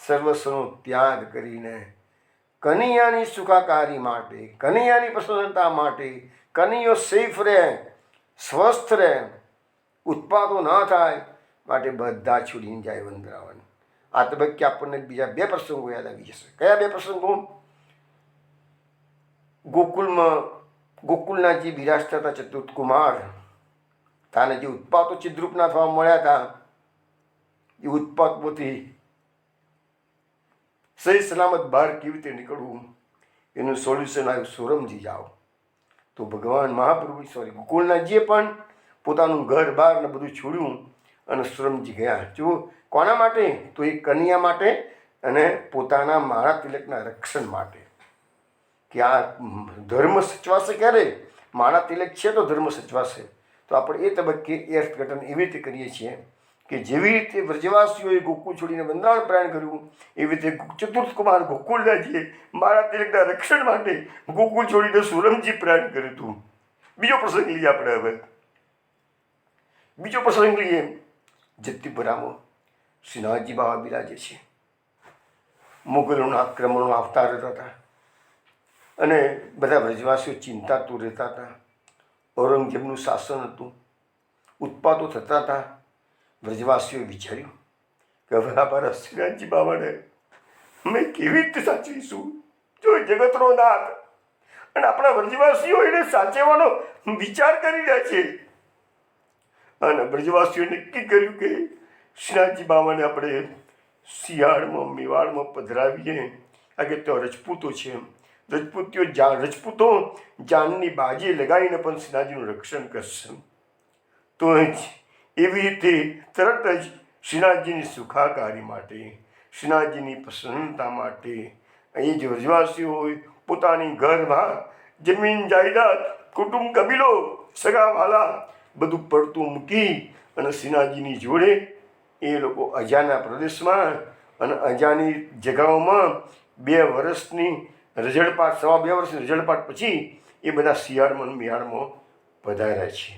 સર્વસ્વનો ત્યાગ કરીને કનૈયાની સુખાકારી માટે, કનૈયાની પ્રસન્નતા માટે, કનૈયો સેફ રહે, સ્વસ્થ રહે, ઉત્પાદો ના થાય માટે બધા છોડીને જાય વંદ્રાવન. આ તબક્કે આપણને બીજા 2 પ્રસંગો યાદ આવી જશે. કયા 2 પ્રસંગો? ગોકુળના જે બિરાજતા હતા ચતુર્થ કુમાર, તાને જે ઉત્પાતો ચિદ્રૂપના થવા મળ્યા હતા, એ ઉત્પાતમાંથી સહી સલામત બહાર કેવી રીતે નીકળવું એનું સોલ્યુશન આવ્યું, સુરમજી જાઓ. તો ભગવાન મહાપ્રભુ ગોકુળનાજીએ પણ પોતાનું ઘર બહાર ને બધું છોડ્યું અને સુરમજી ગયા. જો કોના માટે? તો એ કન્યા માટે અને પોતાના મારા તિલકના રક્ષણ માટે, કે આ ધર્મ સચવાશે ક્યારે? મારા તિલક છે તો ધર્મ સચવાશે. તો આપણે એ તબક્કે એ અર્થઘટન એવી રીતે કરીએ છીએ કે જેવી રીતે વ્રજવાસીઓએ ગોકુળ છોડીને વૃંદાવન પ્રયાણ કર્યું, એવી રીતે ચતુર્થ કુમાર ગોકુળદાજીએ મારા તિલકના રક્ષણ માટે ગોકુળ છોડીને સુરમજી પ્રયાણ કર્યું હતું. બીજો પ્રસંગ લઈએ આપણે. હવે બીજો પ્રસંગ લઈએ, જતીપુરામાં શ્રીનાથજી બાબા બિરાજે છે. મુગલોના આક્રમણો આવતા રહેતા હતા અને બધા વ્રજવાસીઓ ચિંતાતુર રહેતા હતા. ઔરંગઝેબનું શાસન હતું, ઉત્પાતો થતા હતા. વ્રજવાસીઓએ વિચાર્યું કે હવે આ મારા શ્રીનાથજી બાબાને અમે કેવી રીતે સાચવીશું? જો એ જગતનો નાથ અને આપણા વ્રજવાસીઓ એને સાચવવાનો વિચાર કરી રહ્યા છે. અને વ્રજવાસીઓ નક્કી કર્યું કે શ્રીનાથજી બાબાને આપણે શિયાળમાં મેવાડમાં પધરાવીએ. આગે તો રજપૂતો છે, રજપૂતો જાનની બાજી લગાવીને પણ શ્રીનાથજીનું રક્ષણ કરશે. તો જ એવી રીતે તરત જ શ્રીનાથજીની સુખાકારી માટે, શ્રીનાથજીની પ્રસન્નતા માટે અહીં જે વ્રજવાસીઓ હોય પોતાની ઘર બહાર જમીન જાયદાદ કુટુંબ કબીલો સગા વાલા બધું પડતું મૂકી અને શ્રીનાથજીની જોડે એ લોકો અજાના પ્રદેશમાં અને અજાની જગાઓમાં 2 વર્ષની રઝળપાટ, 2.5 વર્ષની રઝળપાટ પછી એ બધા શિયાળમાં મેહાળમાં પધાર્યા છે.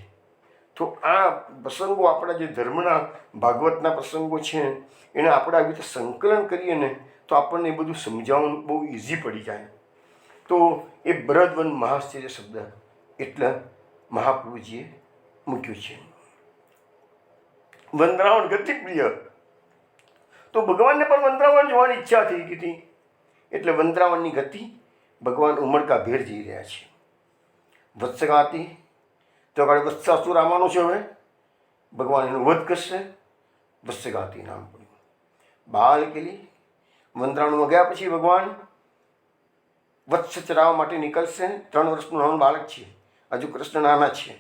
તો આ પ્રસંગો આપણા જે ધર્મના ભાગવતના પ્રસંગો છે એને આપણે આવી રીતે સંકલન કરીએ ને તો આપણને એ બધું સમજાવવાનું બહુ ઇઝી પડી જાય. તો એ બૃહદ્વન મહાશ્ચર્ય શબ્દ એટલે મહાપ્રભુજીએ મૂક્યું છે. વંદરાવન ગતિ પ્રિય, તો ભગવાનને પણ વંદરાવન જોવાની ઈચ્છા થઈ ગઈ હતી. એટલે વંદરાવનની ગતિ ભગવાન ઉમળકા ભેર જઈ રહ્યા છે. વત્સગાતી તો આગળ વત્સાસુર આવવાનો છે. હવે ભગવાન એનો વધ કરશે. વત્સગાતી નામ પડ્યું. બાલ કેલી વંદરાવનમાં ગયા પછી ભગવાન વત્સ ચરાવવા માટે નીકળશે. 3 વર્ષનું નાનું બાળક છે. હજુ કૃષ્ણ નાના છે.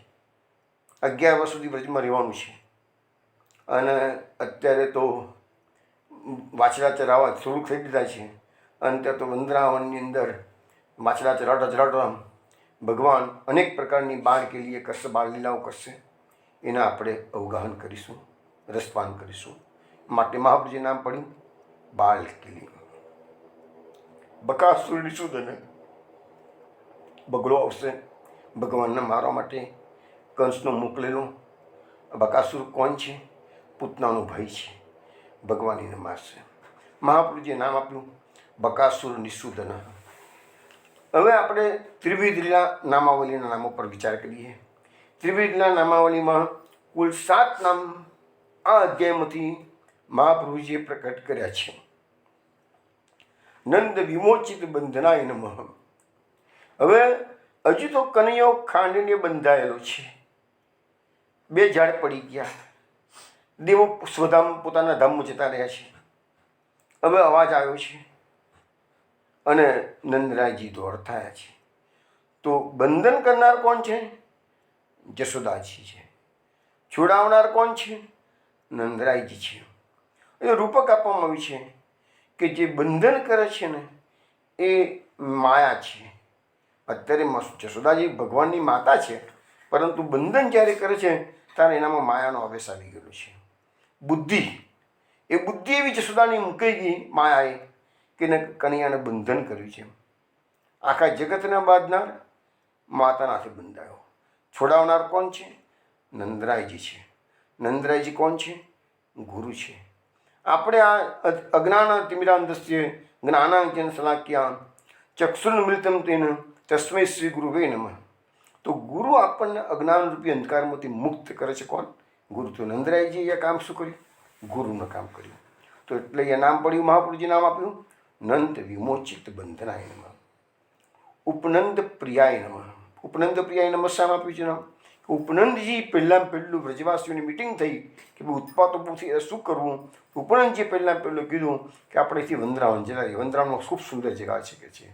11 વર્ષ સુધી વ્રજમાં રહેવાનું છે. અને અત્યારે તો વાછડા ચરાવવા થોડુંક થઈ દીધા છે. અને ત્યાં તો વંદરાવનની અંદર વાછડા ચરાવતા ભગવાન અનેક પ્રકારની બાળ કેલીએ કરશે, બાળ લીલાઓ કરશે. એના આપણે અવગાહન કરીશું, રસપાન કરીશું. માટે મહાપ્રભુજી નામ પડ્યું બાળ કેલી. બકાસુર નિષૂદન બગડો આવશે ભગવાનને મારવા માટે. કંસનો મોકલેલો બકાસુર કોણ છે? પૂતનાનો ભાઈ છે. ભગવાન એને મારશે. મહાપ્રભુજીએ નામ આપ્યું બકાસુર નિષૂદન. હવે આપણે ત્રિવિધ લીલા નામાવલીના નામો પર વિચાર કરીએ. ત્રિવિધ લીલા નામાવલીમાં કુલ 7 નામ આ અધ્યાયમાંથી મહાપ્રભુજીએ પ્રકટ કર્યા છે. નંદ વિમોચિત બંધનાય નમઃ. હવે હજુ તો કનૈયો ખાંડને બંધાયેલો છે. 2 ઝાડ પડી ગયા. દેવો સ્વધામ પોતાના ધામમાં જતા રહ્યા છે. હવે અવાજ આવ્યો છે અને નંદરાયજી દોડ થયા છે. તો બંધન કરનાર કોણ છે? જશોદાજી છે. છોડાવનાર કોણ છે? નંદરાયજી છે. એ રૂપક આપવામાં આવ્યું છે કે જે બંધન કરે છે ને એ માયા છે. અત્યારે જશોદાજી ભગવાનની માતા છે, પરંતુ બંધન જ્યારે કરે છે ત્યારે એનામાં માયાનો આવેશ આવી ગયેલો છે. બુદ્ધિ, એ બુદ્ધિ એવી જશોદાની મૂકાઈ ગઈ માયાએ કે એને કનૈયાને બંધન કર્યું છે. આખા જગતને બાંધનાર માતાના હાથે બંધાયો. છોડાવનાર કોણ છે? નંદરાયજી છે. નંદરાયજી કોણ છે? ગુરુ છે. આપણે આ અજ્ઞાન તિમિરાંધસ્ય જ્ઞાનાંજન શલાક્યા ચક્ષુર્મિલિતમ તેન તસ્મૈ શ્રી ગુરુવે નમઃ. તો ગુરુ આપણને અજ્ઞાનરૂપી અંધકારમાંથી મુક્ત કરે છે. કોણ? ગુરુ. તો નંદરાયજી એ કામ શું કર્યું? ગુરુનું કામ કર્યું. તો એટલે એ નામ પડ્યું, મહાપ્રભુજી નામ આપ્યું નંદ વિમોચિત બંધનાય નમઃ. ઉપનંદ પ્રિયાય નમઃ. ઉપનંદ પ્રિયાય નમઃ શામ આપ્યું છે નામ? ઉપનંદજી પહેલાં પહેલું વ્રજવાસીઓની મિટિંગ થઈ કે ભાઈ ઉત્પાતો પૂછી શું કરવું. ઉપનંદજી પહેલું કીધું કે આપણે અહીંથી વંદરાવન જતા રહીએ. વંદરાવનમાં ખૂબ સુંદર જગા છે કે છે.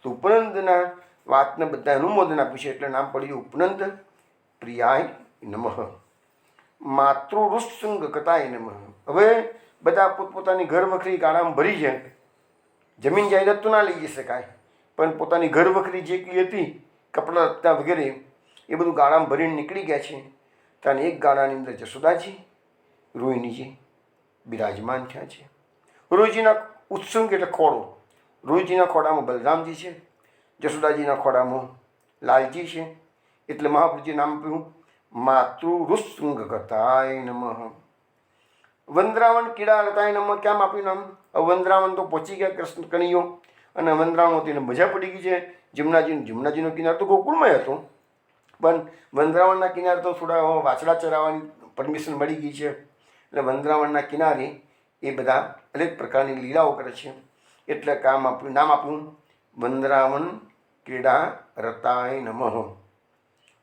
તો ઉપનંદના વાતને બધા અનુમોદન આપ્યું છે એટલે નામ પડ્યું ઉપનંદ પ્રિયાય નમઃ. માતૃરુસંગ કતાય નમઃ. હવે બધા પોતપોતાની ઘર વખરી ગાળામાં ભરી છે. જમીન જાયદાદ તો ના લઈ જઈ શકાય, પણ પોતાની ઘર વખરી જે કંઈ હતી કપડાં લત્તા વગેરે એ બધું ગાળામાં ભરીને નીકળી ગયા છે. ત્યાં એક ગાળાની અંદર જશોદાજી રોહિણીજી બિરાજમાન થયા છે. રોહિણીના ઉત્સંગ એટલે ખોડો. રોહિણીના ખોડામાં બલરામજી છે, જશોદાજીના ખોડામાં લાલજી છે. એટલે મહાપ્રભુજી નામ આપ્યું માતૃરુસંગ કતાય નમઃ. વંદરાવન કીડા લતાય નમઃ કેમ આપ્યું નામ? વંદરાવન તો પહોંચી ગયા કૃષ્ણ કનૈયો અને વંદરાવનમાં તેને મજા પડી ગઈ છે. જમનાજીનો કિનારો તો ગોકુળમાં હતો, પણ વંદરાવનના કિનારે તો થોડા વાછડા ચરાવવાની પરમિશન મળી ગઈ છે. એટલે વંદરાવનના કિનારે એ બધા અનેક પ્રકારની લીલાઓ કરે છે. એટલે નામ આપ્યું વંદરાવન ક્રીડા રતાય નમઃ.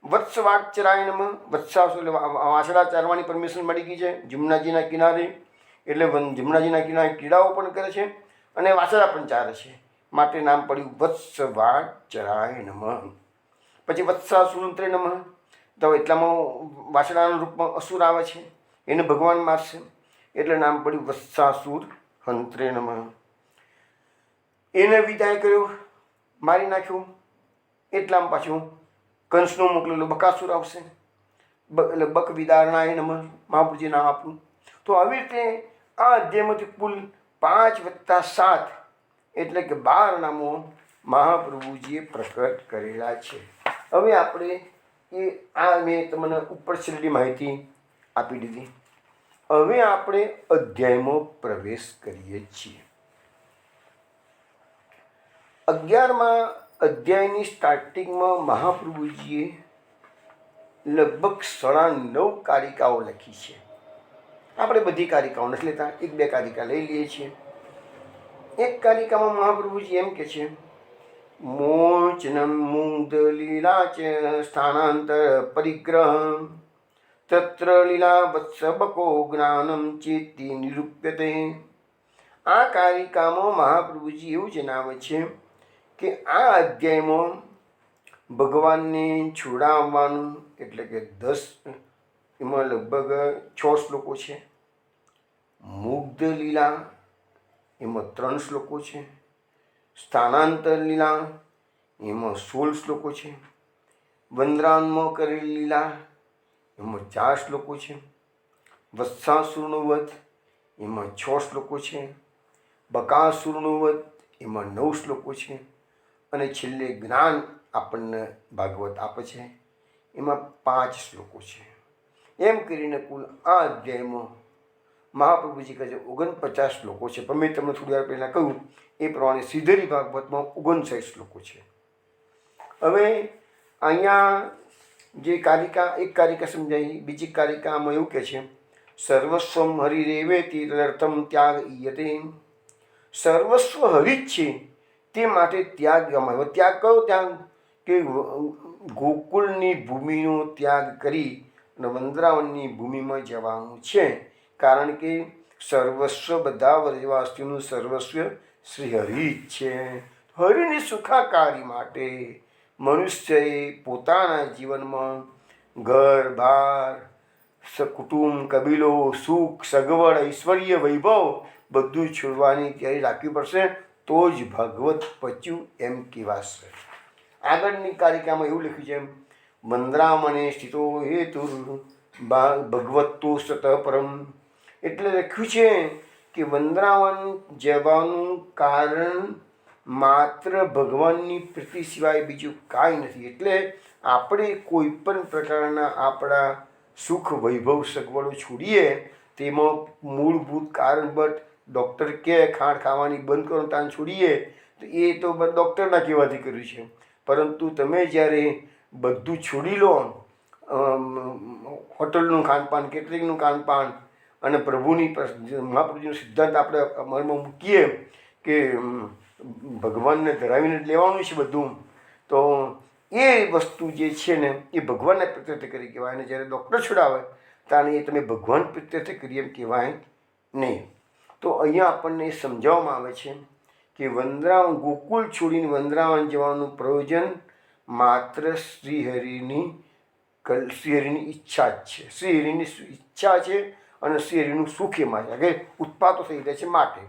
વત્સવાચરાય નમઃ. વત્સાસુર વાછડા ચારવાની પરમિશન મળી ગઈ છે જમુનાજીના કિનારે. એટલે જમુનાજીના કિનારે ક્રીડાઓ પણ કરે છે અને વાછડા પણ ચારે છે, માટે નામ પડ્યું વત્સવાચરાય નમઃ. પછી વત્સાસુરંત્રે નમઃ. તો એટલામાં વાછડાના રૂપમાં અસુર આવે છે, એને ભગવાન મારશે એટલે નામ પડ્યું વત્સાસુર હંત્રે નમઃ. એને વિદાય કર્યો, મારી નાખ્યો. એટલામાં પાછું કંસનો મોકલેલો બકાસુર આવશે, એટલે બક વિદારણાય નમઃ મહાપ્રભુજી નામ આપ્યું. તો આવી રીતે આ અધ્યાયમાંથી કુલ 5 + 7 એટલે કે 12 નામો મહાપ્રભુજીએ પ્રકટ કરેલા છે. હવે આપણે મેં તમને ઉપર છેલ્લી માહિતી આપી દીધી. હવે આપણે અધ્યાયમાં પ્રવેશ કરીએ છીએ. 11મા અધ્યાયની સ્ટાર્ટિંગમાં મહાપ્રભુજીએ લગભગ 9.5 કારિકાઓ લખી છે. આપણે બધી કારિકાઓ નથી લેતા, 1-2 કારિકા લઈ લઈએ છીએ. એક કારિકામાં મહાપ્રભુજી એમ કે છે, મોચનમ મુગ્ધલીલા ચ સ્થાનાંતર પરિગ્રહ તત્ર લીલા વત્સબકો જ્ઞાનમ ચેતી નિરૂપ્યતે. આ કારિકામાં મહાપ્રભુજી એવું જણાવે છે કે આ અધ્યાયમાં ભગવાનને છોડાવવાનું એટલે કે 10 એમાં લગભગ 6 શ્લોકો છે. મુગ્ધ લીલા એમાં 3 શ્લોકો છે. સ્થાનાંતર લીલા એમાં 16 શ્લોકો છે. વંદરાનમાં કરેલી લીલા એમાં 4 શ્લોકો છે. વત્સાસુરનું વધ એમાં 6 શ્લોકો છે. બકાસુરનું વધ એમાં 9 શ્લોકો છે. અને છેલ્લે જ્ઞાન આપણને ભાગવત આપે છે એમાં 5 શ્લોકો છે. એમ કરીને કુલ આ અધ્યાયમાં મહાપ્રભુજી કહે છે 49 શ્લોકો છે. પણ મેં તમને થોડી વાર પહેલાં કહ્યું એ પ્રમાણે શ્રીધરી ભાગવતમાં 59 શ્લોકો છે. હવે અહીંયા જે એક કારિકા સમજાઈ, બીજી કારિકામાં એવું કહે છે સર્વસ્વમ હરિરેવેતિ તદર્થમ ત્યાગ ઈયતે. સર્વસ્વ હરિ જ છે તે માટે ત્યાગ ગમાયો. ત્યાગ કયો ત્યાગ? કે ગોકુળની ભૂમિનો ત્યાગ કરી અને વૃંદાવનની ભૂમિમાં જવાનું છે. કારણ કે સર્વસ્વ બધા વ્રજવાસીઓનું સર્વસ્વ શ્રી હરિ જ છે. હરિની સુખાકારી માટે મનુષ્યએ પોતાના જીવનમાં ઘર બાર, કુટુંબ, કબીલો, સુખ, સગવડ, ઐશ્વર્ય, વૈભવ બધું છોડવાની તૈયારી રાખવી પડશે, તો જ ભાગવત પચ્યું એમ કહેવાશે. આગળની કારિકામાં એવું લખ્યું છે વંદરામણે સ્થિતો હેતુ ભગવતો સત પરમ. એટલે લખ્યું છે કે વંદરાવન જવાનું કારણ માત્ર ભગવાનની પ્રીતિ સિવાય બીજું કાંઈ નથી. એટલે આપણે કોઈ પણ પ્રકારના આપણા સુખ, વૈભવ, સગવડો છોડીએ તેમાં મૂળભૂત કારણ બટ ડૉક્ટર કે ખાંડ ખાવાની બંધ કરો તાન છોડીએ તો એ તો ડૉક્ટરના કહેવાથી કર્યું છે. પરંતુ તમે જ્યારે બધું છોડી લો, હોટલનું ખાનપાન, કેટરિંગનું ખાનપાન અને પ્રભુની મહાપ્રભુજીનો સિદ્ધાંત આપણે અમલમાં મૂકીએ કે ભગવાનને ધરાવીને લેવાનું છે બધું, તો એ વસ્તુ જે છે ને એ ભગવાનને પ્રત્યર્થ કરી કહેવાય. અને જ્યારે ડૉક્ટર છોડાવે ત્યારે એ તમે ભગવાન પ્રત્યર્થ કરી એમ કહેવાય નહીં. તો અહીંયા આપણને સમજાવવામાં આવે છે કે ગોકુળ છોડીને વૃંદાવન જવાનું પ્રયોજન માત્ર શ્રીહરિની ઈચ્છા જ છે. શ્રીહરિની ઈચ્છા છે અને શ્રીહરિનું સુખ એમાં છે કે ઉત્પાતો થઈ જાય છે માટે.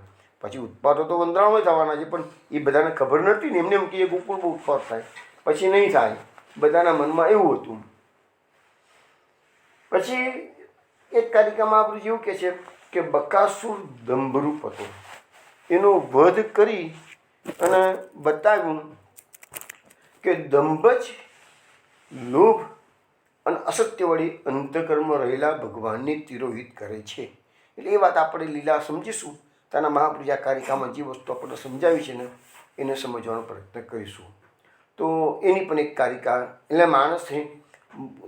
પછી ઉત્પાતો તો વૃંદાવનમાં થવાના છે, પણ એ બધાને ખબર નથી ને, એમને એમ કે ગોકુળ બહુ ઉત્પાદ થાય, પછી નહીં થાય. બધાના મનમાં એવું હતું. પછી એક કારિકામાં આપણે જેવું કહે છે કે બકાસુર દંભરૂપ હતો, એનો વધ કરી અને બતાવ્યું કે દંભ જ લોભ અને અસત્ય વળી અંતકર્મમાં રહેલા ભગવાનને તિરોહિત કરે છે. એટલે એ વાત આપણે લીલા સમજીશું. તેના મહાપ્રભુજી આ કારિકામાં જે વસ્તુ આપણને સમજાવી છે ને એને સમજવાનો પ્રયત્ન કરીશું. તો એની પણ એક કારિકા, એટલે માણસે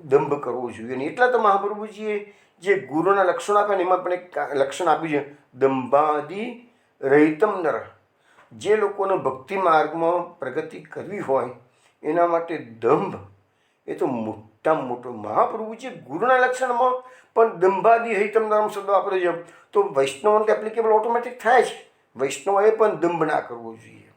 દંભ કરવો જોઈએ નહીં. એટલા તો મહાપ્રભુજીએ જે ગુરુના લક્ષણો આપ્યા ને એમાં પણ એક લક્ષણ આપ્યું છે દંભાદિ રહિતમ નર. જે લોકોને ભક્તિ માર્ગમાં પ્રગતિ કરવી હોય એના માટે દંભ એ તો મોટામાં મોટો. મહાપ્રભુજી ગુરુના લક્ષણમાં પણ દંભાદિ રહિતમ નરમ શબ્દ વાપરે છે. તો વૈષ્ણવને તો એપ્લિકેબલ ઓટોમેટિક થાય છે. વૈષ્ણવએ પણ દંભ ના કરવો જોઈએ.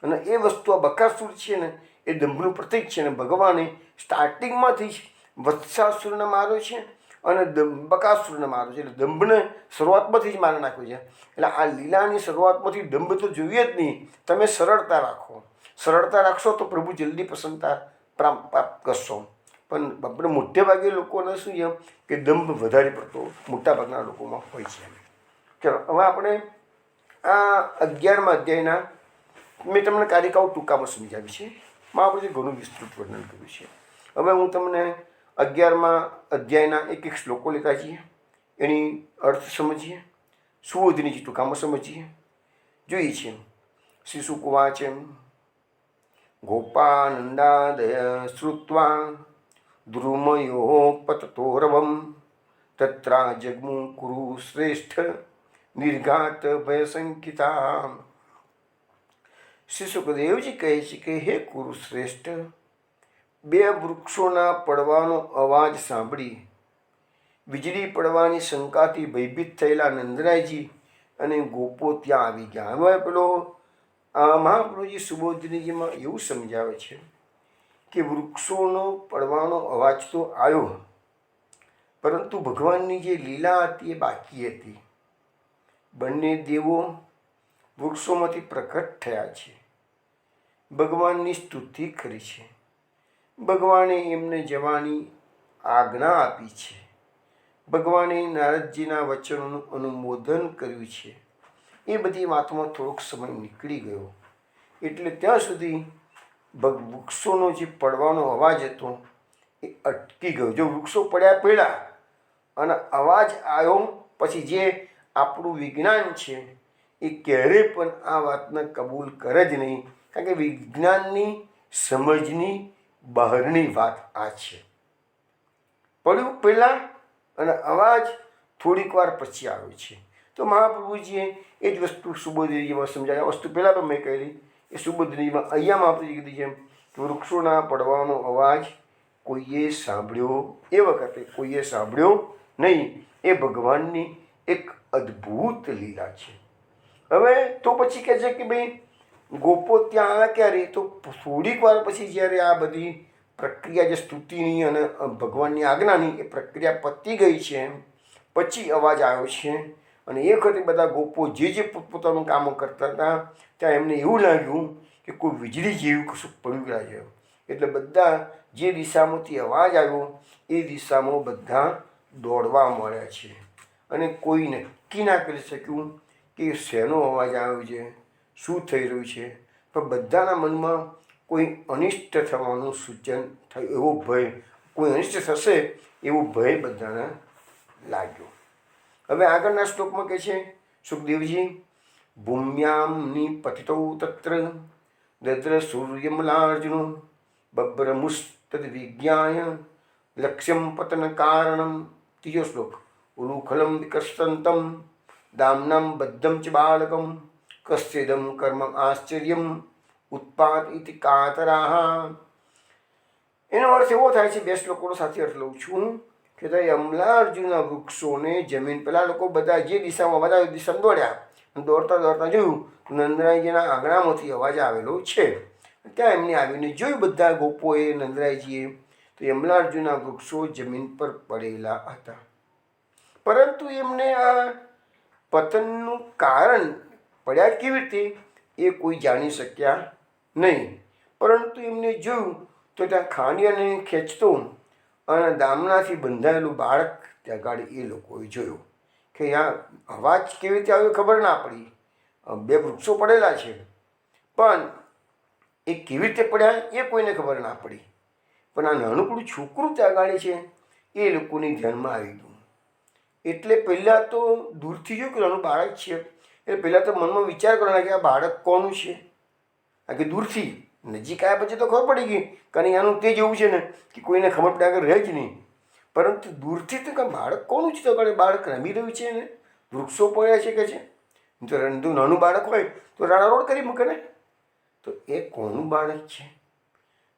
અને એ વસ્તુ આ બકાસુર છે ને એ દંભનું પ્રતીક છે. ને ભગવાને સ્ટાર્ટિંગમાંથી જ વત્સાસુરને માર્યો છે અને બકાસુરને માર્યો છે. એટલે દંભને શરૂઆતમાંથી જ મારી નાખ્યો છે. એટલે આ લીલાની શરૂઆતમાંથી દંભ તો જોઈએ જ નહીં. તમે સરળતા રાખો. સરળતા રાખશો તો પ્રભુ જલ્દી પ્રસન્નતા પ્રાપ્ત કરશો. પણ આપણે મોટે ભાગે લોકોને શું છે કે દંભ વધારે પડતો મોટાભાગના લોકોમાં હોય છે. ચલો હવે આપણે આ 11મા અધ્યાયના મેં તમને કારિકાઓ ટૂંકામાં સમજાવી છે. મહાપ્રભુએ ઘણું વિસ્તૃત વર્ણન કર્યું છે. હવે હું તમને 11મા અધ્યાયના એક એક શ્લોકો લેતા જઈએ, એની અર્થ સમજીએ, સુબોધિનીજી ટૂંકામાં સમજીએ. જોઈએ છીએ શ્રી શુકવાચ ગોપાનંદાદય શ્રુત્વા દ્રુમયો પતતોરવમ તત્રા જગમુ કુરુ શ્રેષ્ઠ નિર્ઘાત ભયશંકિતા. શ્રી સુખદેવજી કહે છે કે હે કુરુ શ્રેષ્ઠ, બે વૃક્ષોના પડવાનો અવાજ સાંભળી વીજળી પડવાની શંકાથી ભયભીત થયેલા નંદરાયજી અને ગોપો ત્યાં આવી ગયા. હવે પેલો મહાપ્રભુજી સુબોધિનીજીમાં એવું સમજાવે છે કે વૃક્ષોનો પડવાનો અવાજ તો આવ્યો, પરંતુ ભગવાનની જે લીલા હતી એ બાકી હતી. બંને દેવો વૃક્ષોમાંથી પ્રકટ થયા છે, ભગવાનની સ્તુતિ કરી છે, ભગવાને એમને જવાની આજ્ઞા આપી છે, ભગવાને નારદજીના વચનોનું અનુમોદન કર્યું છે. એ બધી વાતમાં થોડોક સમય નીકળી ગયો. એટલે ત્યાં સુધી વૃક્ષોનો જે પડવાનો અવાજ હતો એ અટકી ગયો. જો વૃક્ષો પડ્યા અને અવાજ આવ્યો પછી જે આપણું વિજ્ઞાન છે એ ક્યારેય પણ આ વાતને કબૂલ કરે જ નહીં, કારણ કે વિજ્ઞાનની સમજની બહારની વાત આ છે. પડ્યું પહેલાં અને અવાજ થોડીક વાર પછી આવ્યો છે. તો મહાપ્રભુજીએ એ જ વસ્તુ સુબોધિનીજીમાં સમજાવી. આ વસ્તુ પહેલાં પણ મેં કહેલી એ સુબોધિનીજીમાં. અહીંયા મહાપ્રભુજી કીધી છે કે વૃક્ષોના પડવાનો અવાજ કોઈએ સાંભળ્યો, એ વખતે કોઈએ સાંભળ્યો નહીં. એ ભગવાનની એક અદ્ભુત લીલા છે. હવે તો પછી કહે છે કે ભાઈ ગોપો ત્યાં આવ્યા ક્યારે? તો થોડીક વાર પછી જ્યારે આ બધી પ્રક્રિયા જે સ્તુતિની અને ભગવાનની આજ્ઞાની એ પ્રક્રિયા પતી ગઈ છે પછી અવાજ આવ્યો છે. અને એ વખતે બધા ગોપો જે પોતપોતાનું કામ કરતા હતા ત્યાં એમને એવું લાગ્યું કે કોઈ વીજળી જેવું કશું પડ્યું છે. એટલે બધા જે દિશામાંથી અવાજ આવ્યો એ દિશામાં બધા દોડવા મળ્યા છે. અને કોઈ નક્કી ના કરી શક્યું કે શેનો અવાજ આવ્યો છે, શું થઈ રહ્યું છે. પણ બધાના મનમાં કોઈ અનિષ્ટ થવાનું સૂચન થયું, એવો ભય, કોઈ અનિષ્ટ થશે એવો ભય બધાને લાગ્યો. હવે આગળના શ્લોકમાં કહે છે સુખદેવજી, ભૂમ્યામની પતિતો તત્ર દદ્ર સૂર્યમલાર્જુનો બબ્રમુસ્તદ વિજ્ઞાય લક્ષ્યમ પતન કારણમ. ત્રીજો શ્લોક, ઉલુખલમ વિકર્ષંતમ દામનામ બદ્ધમ ચ બાલકમ કસ્યદમ કર્મ આશ્ચર્યમ ઉત્પાદ ઇતિ કાતરાહ. એનો અર્થ એવો થાય છે, બે શ્લોકોનો સાથે અર્થ લઉં છું કે અમલાર્જુનના વૃક્ષોને જમીન, પેલા લોકો બધા જે દિશામાં અવાજ આવ્યો દિશામાં દોડ્યા. દોડતા દોડતા જોયું નંદરાયજીના આંગણામાંથી અવાજ આવેલો છે. ત્યાં એમને આવીને જોયું બધા ગોપોએ, નંદરાયજીએ, તો યમલાર્જુનના વૃક્ષો જમીન પર પડેલા હતા. પરંતુ એમને આ પતનનું કારણ પડ્યા કેવી રીતે એ કોઈ જાણી શક્યા નહીં. પરંતુ એમને જોયું તો ત્યાં ખાંડિયાને ખેંચતો અને દામનાથી બંધાયેલું બાળક ત્યાં ગાડી એ લોકોએ જોયું કે ત્યાં અવાજ કેવી રીતે આવ્યો ખબર ના પડી. બે વૃક્ષો પડેલા છે પણ એ કેવી રીતે પડ્યા એ કોઈને ખબર ના પડી. પણ આ નાનકડું છોકરું ત્યાં ગાડી છે એ લોકોની ધ્યાનમાં આવી ગયું. એટલે પહેલાં તો દૂરથી જોયું કે નાનું બાળક છે. એટલે પહેલાં તો મનમાં વિચાર કરવાના કે આ બાળક કોનું છે. આ કે દૂરથી નજીક આવ્યા પછી તો ખબર પડી ગઈ, કારણ આનું તે જેવું છે ને કે કોઈને ખબર પડ્યા આગળ રહે જ નહીં. પરંતુ દૂરથી તો કાંઈ બાળક કોનું છે? તો કાંઈ બાળક રમી રહ્યું છે ને વૃક્ષો પડ્યા છે કે છે. જો નાનું બાળક હોય તો રાડારોડ કરી મૂકે ને. તો એ કોનું બાળક છે?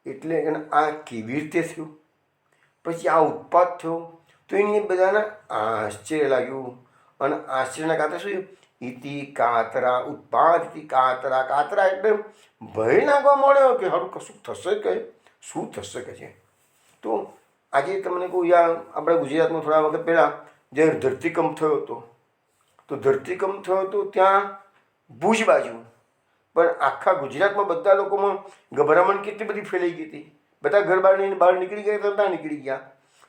એટલે આ કેવી રીતે થયું? પછી આ ઉત્પાદ થયો તો એને બધાના આશ્ચર્ય લાગ્યું. અને આશ્ચર્યના કાતરા શું? ઇતિ કાતરા ઉત્પાદ ઇતિ કાતરા. કાતરા એટલે ભય લાગવા મળ્યો કે હારું કશું થશે કે શું થશે કે છે. તો આજે તમને કહું, આપણા ગુજરાતમાં થોડા વખત પહેલાં જ્યારે ધરતીકંપ થયો હતો, તો ધરતીકંપ થયો હતો ત્યાં ભુજ બાજુ, પણ આખા ગુજરાતમાં બધા લોકોમાં ગભરામણ કેટલી બધી ફેલાઈ ગઈ હતી. બધા ઘર બહાર નીકળી ગયા તો ત્યાં નીકળી ગયા.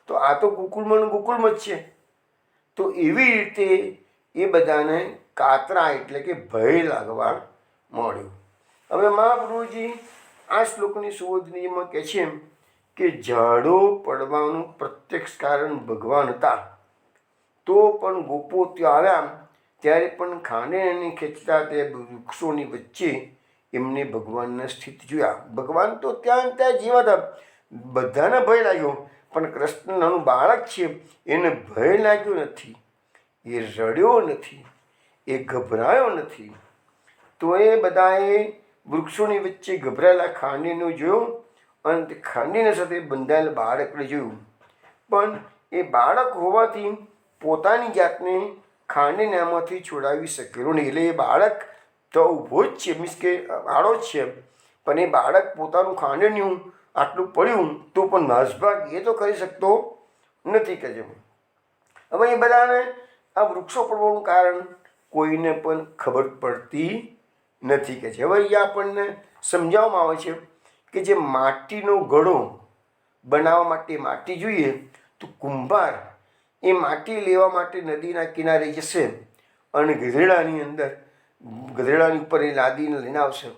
તો આ તો ગોકુળમાં ગોકુળમાં જ છે. તો એવી રીતે એ બધાને કાતરા એટલે કે ભય લાગવા મળ્યું. હવે મહાપ્રભુજી આ શ્લોકની સુવોધનીમાં કહે છે કે ઝાડો પડવાનું પ્રત્યક્ષ કારણ ભગવાન હતા, તો પણ ગોપો ત્યાં આવ્યા ત્યારે પણ ખાંડેને ખેંચતા તે વૃક્ષોની વચ્ચે એમને ભગવાનના સ્થિત જોયા. ભગવાન તો ત્યાં જીવા હતા. બધાને ભય લાગ્યો, પણ કૃષ્ણ નાનું બાળક છે એને ભય લાગ્યો નથી, એ રડ્યો નથી, એ ગભરાયો નથી. તો એ બધાએ વૃક્ષોની વચ્ચે ગભરાયેલા ખાંડીને જોયો અને તે ખાંડીને સાથે બંધાયેલ બાળકને જોયું. પણ એ બાળક હોવાથી પોતાની જાતને ખાંડીને આમાંથી છોડાવી શકેલો નહીં. એટલે એ બાળક તો ઊભો જ છે, મીન્સ કે આડો જ છે, પણ એ બાળક પોતાનું ખાંડણ્યું આટલું પડ્યું તો પણ નાસભાગ એ તો કરી શકતો નથી કે જેમ. હવે એ બધાને આ વૃક્ષો પડવાનું કારણ કોઈને પણ ખબર પડતી નથી કે છે. હવે અહીંયા આપણને સમજાવવામાં આવે છે કે જે માટીનો ઘડો બનાવવા માટે માટી જોઈએ, તો કુંભાર એ માટી લેવા માટે નદીના કિનારે જશે અને ગધેડાની ઉપર એ લાદીને લઈને આવશે.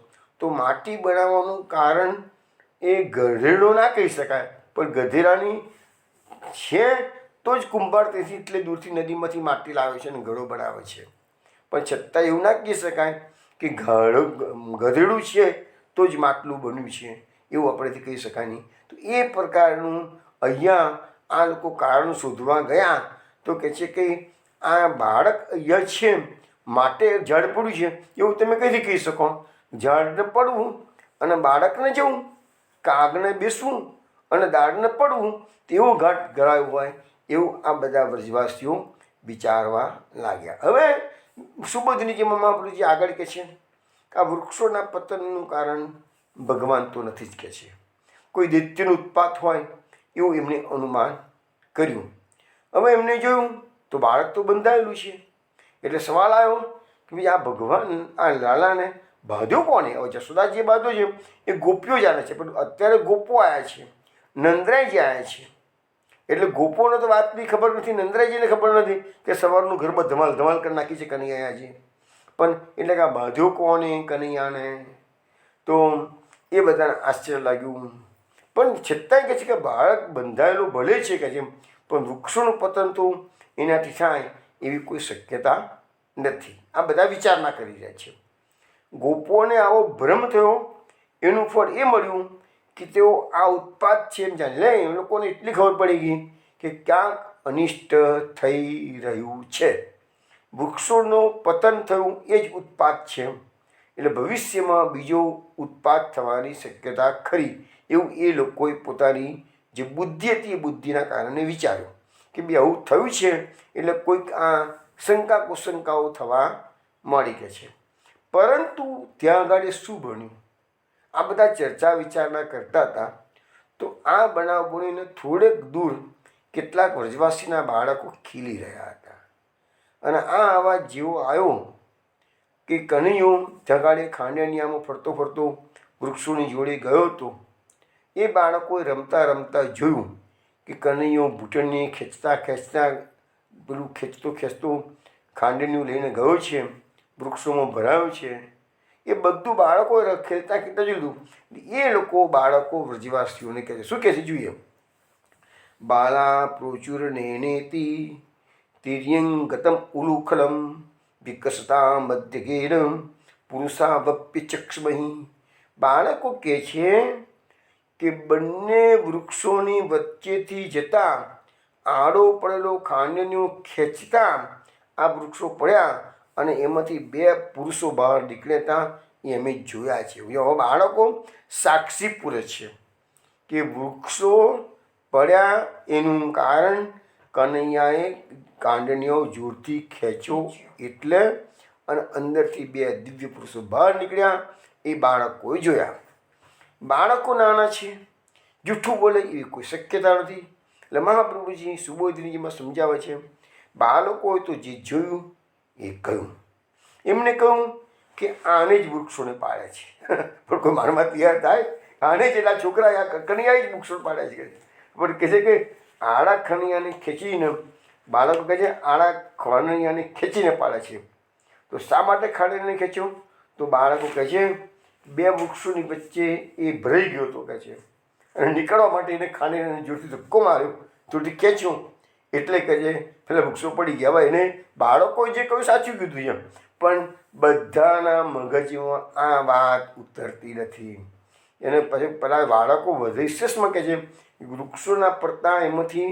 તો માટી બનાવવાનું કારણ એ ગધેડો ના કહી શકાય, પણ ગધેડાની છે તો જ કુંભાર તેથી એટલે દૂરથી નદીમાંથી માટી લાવે છે અને ઘડો બનાવે છે. પણ છતાં એવું ના કહી શકાય કે ગધેડું છે તો જ માટલું બન્યું છે, એવું આપણેથી કહી શકાય નહીં. તો એ પ્રકારનું અહીંયા આ લોકો કારણ શોધવા ગયા તો કહે છે કે આ બાળક અહીંયા છે માટે ઝાડ પડ્યું છે, એવું તમે કઈથી કહી શકો? ઝાડને પડવું અને બાળકને જવું, કાગને બેસવું અને દાળને પડવું, તેવું ઘાટ ગળાયું હોય એવું આ બધા વ્રજવાસીઓ વિચારવા લાગ્યા. હવે સુબોધનીજીમાં મહાપ્રભુજી આગળ કહે છે કે આ વૃક્ષોના પતનનું કારણ ભગવાન તો નથી જ કહે છે, કોઈ દૈત્યનું ઉત્પાત હોય એવું એમણે અનુમાન કર્યું. હવે એમને જોયું તો બાળક તો બંધાયેલું છે, એટલે સવાલ આવ્યો કે ભાઈ આ ભગવાન આ લાલાને બાંધ્યો કોને? હવે જશોદા જે બાંધ્યો છે એ ગોપીઓ જાણે છે, પણ અત્યારે ગોપો આવ્યા છે, નંદરાયજી આવ્યા છે, એટલે ગોપોને તો વાતની ખબર નથી, નંદરાયજીને ખબર નથી કે સવારનું ઘરમાં ધમાલ ધમાલ કરી નાખી છે કનૈયાજી. પણ એટલે કે આ બાંધ્યો કોને કનૈયાને? તો એ બધાને આશ્ચર્ય લાગ્યું. પણ છતાંય કહે છે કે બાળક બંધાયેલું ભલે છે કે જેમ, પણ વૃક્ષોનું પતન તો એનાથી થાય એવી કોઈ શક્યતા નથી. આ બધા વિચારણા કરી રહ્યા છે. ગોપોને આવો ભ્રમ થયો, એનું ફળ એ મળ્યું કે તેઓ આ ઉત્પાદ છે એમ જાણી લે. એ લોકોને એટલી ખબર પડી ગઈ કે ક્યાંક અનિષ્ટ થઈ રહ્યું છે. વૃક્ષોનું પતન થયું એ જ ઉત્પાદ છે, એટલે ભવિષ્યમાં બીજો ઉત્પાદ થવાની શક્યતા ખરી એવું એ લોકોએ પોતાની જે બુદ્ધિ હતી એ બુદ્ધિના કારણે વિચાર્યું કે બે આવું થયું છે એટલે કોઈક આ શંકા કુશંકાઓ થવા મળી કે છે. પરંતુ ત્યાં આગળ શું બન્યું? આ બધા ચર્ચા વિચારણા કરતા હતા તો આ બનાવ બનીને થોડેક દૂર કેટલાક વ્રજવાસીના બાળકો ખીલી રહ્યા હતા અને આ અવાજ જેવો આવ્યો કે કનૈયો જગાડે ખાંડેનિયામાં ફરતો ફરતો વૃક્ષોની જોડે ગયો હતો. એ બાળકોએ રમતા રમતા જોયું કે કનૈયો ઘૂંટણને ખેંચતા પેલું ખેંચતો ખાંડેનિયું લઈને ગયો છે, વૃક્ષોમાં ભરાયો છે. એ બધું બાળકોએ ખેલતા ખેલતા જોયું. એ બાળકો વ્રજવાસીઓને કહે છે, શું કહે છે જોઈએ. બાલા પ્રોચુર નેનેતી તિર્યંગતમ ઉલુખલમ વિકસતા મધ્યગેરમ પુરુષાવપ્ય ચક્ષમહી. બાળકો કહે છે કે બંને વૃક્ષોની વચ્ચેથી જતા આડો પડેલો ખાંડણીઓ ખેંચતા આ વૃક્ષો પડ્યા અને એમાંથી 2 પુરુષો બહાર નીકળ્યા એ અમે જોયા છે. હવે બાળકો સાક્ષી પૂરે છે કે વૃક્ષો પડ્યા એનું કારણ કનૈયાએ કાંડણીઓ જોરથી ખેંચ્યો એટલે, અને અંદરથી 2 દિવ્ય પુરુષો બહાર નીકળ્યા એ બાળકોએ જોયા. બાળકો નાના છે, જૂઠું બોલે એવી કોઈ શક્યતા નથી. એટલે મહાપ્રભુજી સુબોધિનીજીમાં સમજાવે છે, બાળકોએ તો જે જોયું એ કહ્યું. એમને કહ્યું કે આને જ વૃક્ષોને પાડે છે. પણ કોઈ મારમાં તૈયાર થાય? આને જ એટલા છોકરા આ કનૈયાએ જ વૃક્ષો પાડે છે. પણ કહે છે કે આડા ખનૈયાને ખેંચીને, બાળકો કહે છે આડા ખનૈયાને ખેંચીને પાડે છે. તો શા માટે ખાંડણીને ખેંચ્યો? તો બાળકો કહે છે 2 વૃક્ષોની વચ્ચે એ ભરાઈ ગયો હતો કહે છે, અને નીકળવા માટે એને ખાંડણીને જોરથી ધક્કો માર્યો, જોરથી ખેંચ્યું એટલે કહે છે પેલા વૃક્ષો પડી ગયા. હવે એને બાળકોએ જે કહ્યું સાચું કીધું છે, પણ બધાના મગજમાં આ વાત ઉતરતી નથી. એને પછી પેલા બાળકો વિશેષમાં કહે છે વૃક્ષોના પડતા એમાંથી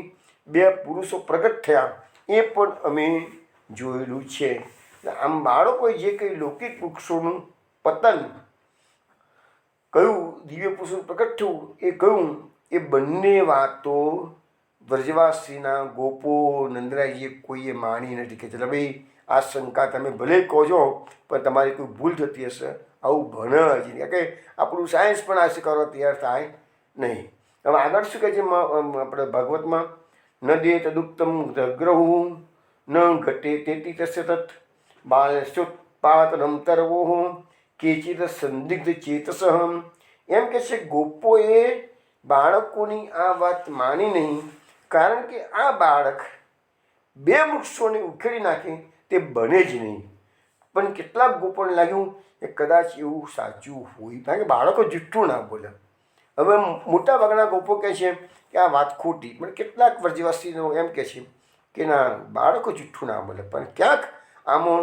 2 પુરુષો પ્રગટ થયા એ પણ અમે જોયેલું છે. આમ બાળકોએ જે કંઈ લૌકિક વૃક્ષોનું પતન કયું દિવ્ય પુરુષનું પ્રગટ થયું એ કહ્યું, એ બંને વાતો વ્રજવાસીના ગોપો નંદરાયજીએ કોઈએ માની નથી. કે ચાલો ભાઈ આ શંકા તમે ભલે કહો છો પણ તમારી કોઈ ભૂલ થતી હશે, આવું ભણે જ નહીં. કે આપણું સાયન્સ પણ આ સ્વીકારવા તૈયાર થાય નહીં. હવે આગળ શું કહે છે આપણે ભાગવતમાં, ન દે તદુક્તમ ગ્રહું ન ઘટે તેતી તસ્ય તત્ બાળસ્યોત્પાતનમ તરવો કેચિત સંદિગ્ધ ચેતસ. એમ કે છે ગોપોએ બાળકોની આ વાત માની નહીં, કારણ કે આ બાળક 2 વૃક્ષોને ઉખેડી નાખે તે બને જ નહીં. પણ કેટલાક ગોપોને લાગ્યું કે કદાચ એવું સાચું હોય, કારણ કે બાળકો જુઠ્ઠું ના બોલે. હવે મોટાભાગના ગોપો કહે છે કે આ વાત ખોટી, પણ કેટલાક વ્રજવાસીઓ એમ કહે છે કે ના, બાળકો જુઠ્ઠું ના બોલે, પણ ક્યાંક આમાં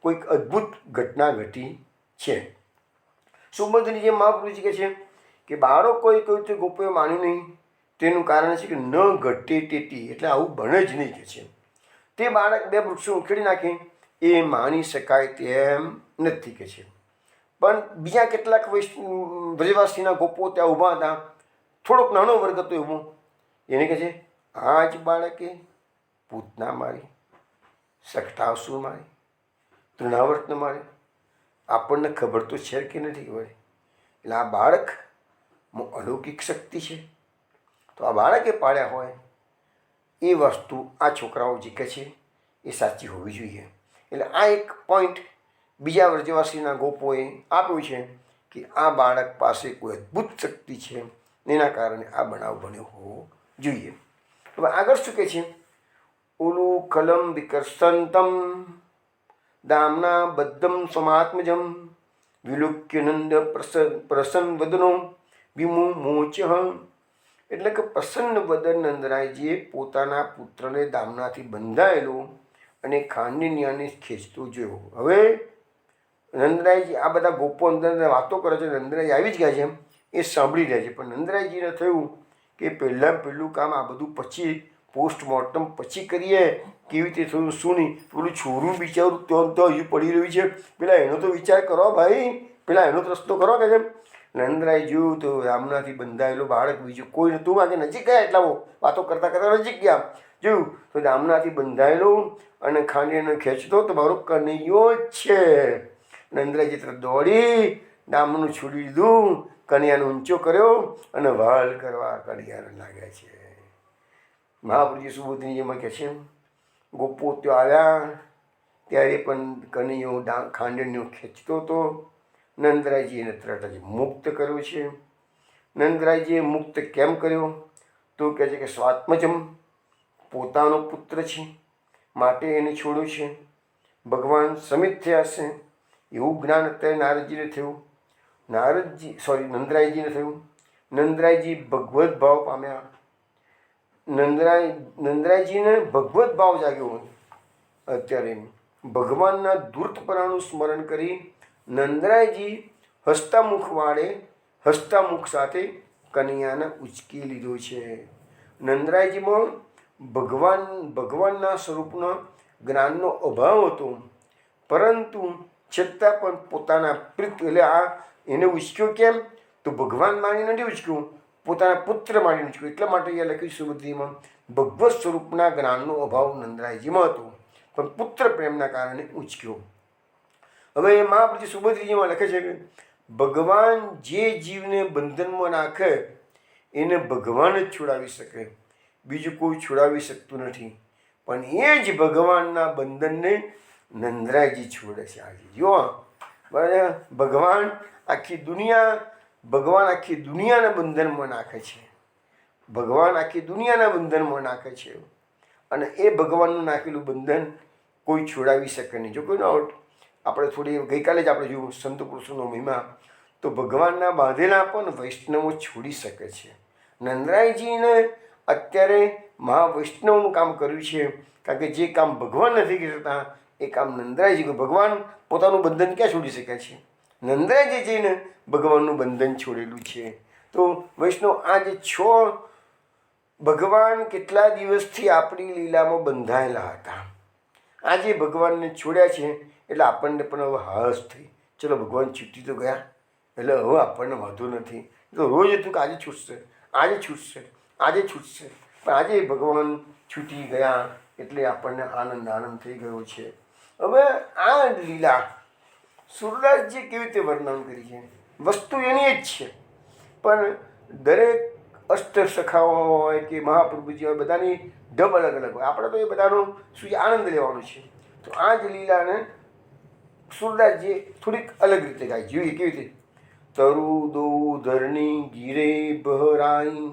કોઈક અદ્ભુત ઘટના ઘટી છે. સુબોધની જે મહાપ્રભુજી કહે છે કે બાળકોએ કહ્યું તો ગોપોએ માન્યું નહીં, તેનું કારણ છે કે ન ઘટે તેતી, એટલે આવું બને જ નહીં કહે છે. તે બાળક 2 વૃક્ષો ઉખેડી નાખે એ માની શકાય તેમ નથી કહે છે. પણ બીજા કેટલાક વ્રજવાસીના ગોપો ત્યાં ઊભા હતા, થોડોક નાનો વર્ગ હતો ઊભો, એને કહે છે આ જ બાળકે પૂતના મારી, સખતાસુર મારી, તૃણાવર્તન મારી, આપણને ખબર તો છે કે નથી ખબર. એટલે આ બાળક અલૌકિક શક્તિ છે. તો આ બાળકે પાડ્યા હોય એ વસ્તુ આ છોકરાઓ જે કહે છે એ સાચી હોવી જોઈએ. એટલે આ એક પોઈન્ટ બીજા વ્રજવાસીના ગોપોએ આપ્યું છે કે આ બાળક પાસે કોઈ અદ્ભુત શક્તિ છે, એના કારણે આ બનાવ બન્યો હોવો જોઈએ. હવે આગળ શું કહે છે, ઓલું કલમ વિકર્ષંતમ દામના બદ્ધમ સ્વાત્મજમ વિલુક્યનંદ પ્રસન્ન વદનો વિમુમોચ. એટલે કે પ્રસન્ન વદન નંદરાયજીએ પોતાના પુત્રને દામનાથી બંધાયેલો અને ખાંડણીયાને ખેંચતો જોયો. હવે નંદરાયજી આ બધા ગોપો અંદર વાતો કરે છે, નંદરાય આવી જ ગયા છે એ સાંભળી રહ્યા છે. પણ નંદરાયજીને થયું કે પહેલું કામ આ બધું પછી પોસ્ટમોર્ટમ પછી કરીએ, કેવી રીતે થયું શું નહીં. પેલું છોરું બિચારું તો હજુ પડી રહ્યું છે, પેલા એનો તો વિચાર કરો ભાઈ, પેલા એનો તો રસ્તો કરો કે છે. નંદરાય જોયું તો રામનાથી બંધાયેલો બાળક બીજું કોઈ નહોતું. આગે નજીક ગયા, એટલા વાતો કરતાં કરતાં નજીક ગયા, જોયું તો રામનાથી બંધાયેલો અને ખાંડીને ખેંચતો તો મારો કનૈયો જ છે. નંદરાયજી તરફ દોડી દામનું છોડી દીધું, કનૈયાનો ઊંચો કર્યો અને વાલ કરવા કનૈયાને લાગ્યા છે. મહાપ્રભુજી સુબોધનીજીમાં કહે છે ગોપો ત્યાં આવ્યા ત્યારે પણ કનૈયો ખાંડણીઓ ખેંચતો હતો. નંદરાયજીએ તરત જ મુક્ત કર્યો છે. નંદરાયજીએ મુક્ત કેમ કર્યો તો કહે છે કે સ્વાત્મજમ પોતાનો પુત્ર છે માટે એને છોડ્યો છે. ભગવાન સમિત થયા છે એવું જ્ઞાન અત્યારે નારદજીને થયું. નંદરાયજીને થયું. નંદરાયજી ભગવત ભાવ પામ્યા. નંદરાયજીને ભગવત ભાવ જાગ્યો. અત્યારે ભગવાનના ધૂર્તપરાનું સ્મરણ કરી નંદરાયજી હસ્તમુખ સાથે કનૈયાને ઉચકી લીધો છે. નંદરાયજીમાં ભગવાનના સ્વરૂપનો જ્ઞાનનો અભાવ હતો, પરંતુ છતાં પણ પોતાના પ્રીત એટલે એને ઉચક્યો કેમ? તો ભગવાન માની નથી ઉચક્યો, પોતાના પુત્ર માની ઉચક્યો. એટલા માટે અહીંયા લખ્યું સુભદ્રીમાં ભગવત સ્વરૂપના જ્ઞાનનો અભાવ નંદરાયજીમાં હતો, પણ પુત્ર પ્રેમના કારણે ઉચક્યો. હવે એ મહાપ્રતિ સુભદ્રીજીમાં લખે છે કે ભગવાન જે જીવને બંધનમાં નાખે એને ભગવાન જ છોડાવી શકે, બીજું કોઈ છોડાવી શકતું નથી. પણ એ જ ભગવાનના બંધનને નંદરાયજી છોડે છે. આજે જો બરાબર, ભગવાન આખી દુનિયાના બંધનમાં નાખે છે. ભગવાન આખી દુનિયાના બંધનમાં નાખે છે, અને એ ભગવાનનું નાખેલું બંધન કોઈ છોડાવી શકે નહીં. જો કોઈ આપણે થોડી ગઈકાલે જ આપણે જોયું સંત પુરુષોનો મહિમા, તો ભગવાનના બાંધેલા પણ વૈષ્ણવો છોડી શકે છે. નંદરાયજીને અત્યારે મહાવૈષ્ણવનું કામ કર્યું છે, કારણ કે જે કામ ભગવાન નથી કરતા એ કામ નંદરાયજી. ભગવાન પોતાનું બંધન ક્યાં છોડી શકે છે? નંદરાયજી જઈને ભગવાનનું બંધન છોડેલું છે. તો વૈષ્ણવ આ જે ભગવાન કેટલા દિવસથી આપણી લીલામાં બંધાયેલા હતા, આજે ભગવાનને છોડ્યા છે એટલે આપણને પણ હવે હાશ થઈ, ચલો ભગવાન છૂટી તો ગયા એટલે હવે આપણને વાંધો નથી. તો રોજ હતું કે આજે છૂટશે, આજે છૂટશે, આજે છૂટશે, પણ આજે ભગવાન છૂટી ગયા એટલે આપણને આનંદ થઈ ગયો છે. હવે આ લીલા સુરદાસજી કેવી રીતે વર્ણન કરી છે? વસ્તુ એની જ છે, પણ દરેક અષ્ટસખાઓ હોય કે મહાપ્રભુજી હોય, બધાની ઢબ અલગ અલગ હોય. આપણે તો એ બધાનો શું છે, આનંદ લેવાનો છે. તો આ જ લીલાને સુરદાસજી થોડીક અલગ રીતે ગાય. જોઈએ કેવી રીતે? તરુ દો ધરની ગીરે બહરાઈ,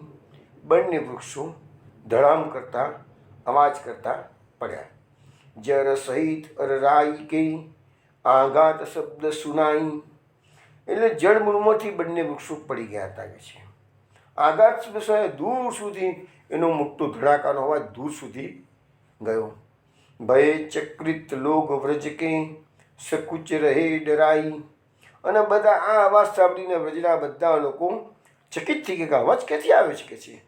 બંને વૃક્ષો ધડામ કરતા અવાજ કરતા પડ્યા. જર સહિત અરરાઈ કે આઘાત શબ્દ સુનાઈ, એટલે જળમૂળમાંથી બંને વૃક્ષો પડી ગયા હતા કે છે. આઘાત શબ્દ દૂર સુધી એનો મોટો ધડાકાનો અવાજ દૂર સુધી ગયો. ભય ચક્રિત લોક વ્રજ કે સકુચ રહે ડરાઈ, અને બધા આ અવાજ સાંભળીને વ્રજના બધા લોકો ચકિત થઈ ગયા કે અવાજ ક્યાંથી આવે છે કે છે,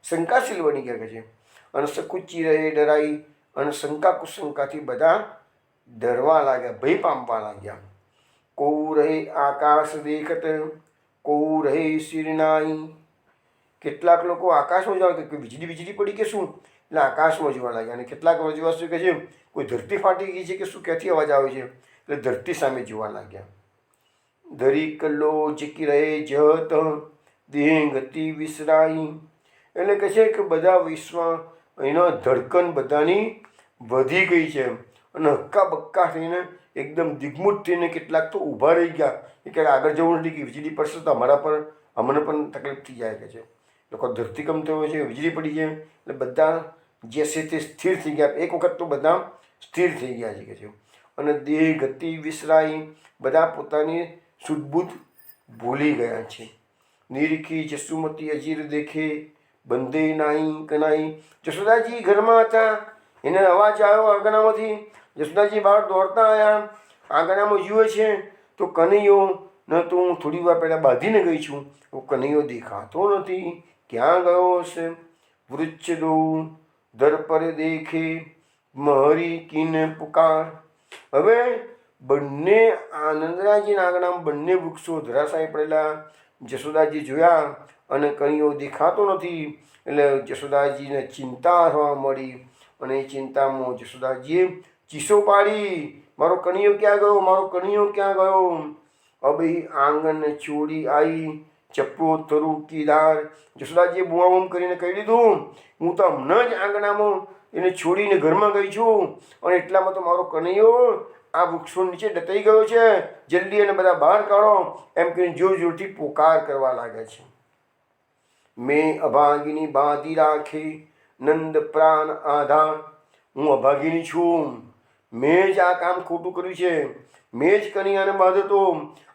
શંકાશીલ બની ગયા કે છે. અને સકુચી રહે ડરાઈ, અને શંકા કુશંકાથી બધા ડરવા લાગ્યા, ભય પામવા લાગ્યા. કો રહે આકાશ દેખત, કો રહે શિરનાઈ, કેટલાક લોકો આકાશમાં જોવા કે વીજળી પડી કે શું, એટલે આકાશમાં જોવા લાગ્યા. અને કેટલાક વ્રજવાસીઓ કહે છે કોઈ ધરતી ફાટી ગઈ છે કે શું, ક્યાંથી અવાજ આવે છે, એટલે ધરતી સામે જોવા લાગ્યા. ધરી કલ્લો ચકી રહે જત દેહ ગતિ વિસરાઈ, એટલે કહે છે કે બધા વિશ્વ એનો ધડકન બધાની વધી ગઈ છે, અને હક્કા બક્કા થઈને એકદમ દિગ્મૂઢ થઈને કેટલાક તો ઊભા રહી ગયા. એ ક્યાંક આગળ જવું નથી કે વીજળી પડશે તો અમને પણ તકલીફ થઈ જાય કે છે. લોકો ધરતીકંપ થયો છે, વીજળી પડી છે, એટલે બધા જે છે તે સ્થિર થઈ ગયા. એક વખત તો બધા સ્થિર થઈ ગયા છે કે છે. અને દેહ ગતિ વિસરાઈ, બધા પોતાની શુદ્ધબુદ્ધ ભૂલી ગયા છે. નિરીખી જસુમતી અજીર દેખે બંધે નાઈ કનાઈ, જશોદાજી ઘરમાં હતા, એને અવાજ આવ્યો આંગણામાંથી, જશોદાજી બહાર દોડતા આવ્યા, આંગણામાં જુએ છે તો કનૈયો ન તો હું થોડી વાર પહેલાં બાંધીને ગઈ છું, કનૈયો દેખાતો નથી, ક્યાં ગયો હશે? વૃક્ષ દો દર પર દેખે મહરી કિન પુકાર. હવે બંને નંદરાયજીના આંગણામાં બંને વૃક્ષો ધરાશાયી પડેલા જશોદાજી જોયા, અને કનૈયો દેખાતો નથી, એટલે જશોદાજીને ચિંતા થવા મળી. અને એ ચિંતામાં જશોદાજીએ ચીસો પાડી, મારો કનૈયો ક્યાં ગયો, મારો કનૈયો ક્યાં ગયો? અભી આંગન છોડી આવી ચપ્પો તરુ કીદાર, જશોદાજીએ બુઆબુમ કરીને કહી દીધું, હું તો હમણાં જ આંગણામાં એને છોડીને ઘરમાં ગઈ છું, અને એટલામાં તો મારો કનૈયો આ વૃક્ષો નીચે દટાઈ ગયો છે, જલ્દી એને બધા બહાર કાઢો, એમ કહીને જોર જોરથી પોકાર કરવા લાગે છે. મેં અભાગીની બાંધી રાખી નંદ પ્રાણ આધાર, હું અભાગીની છું, મેં જ આ કામ ખોટું કર્યું છે, મેં જ કનૈયાને બાંધ્યો.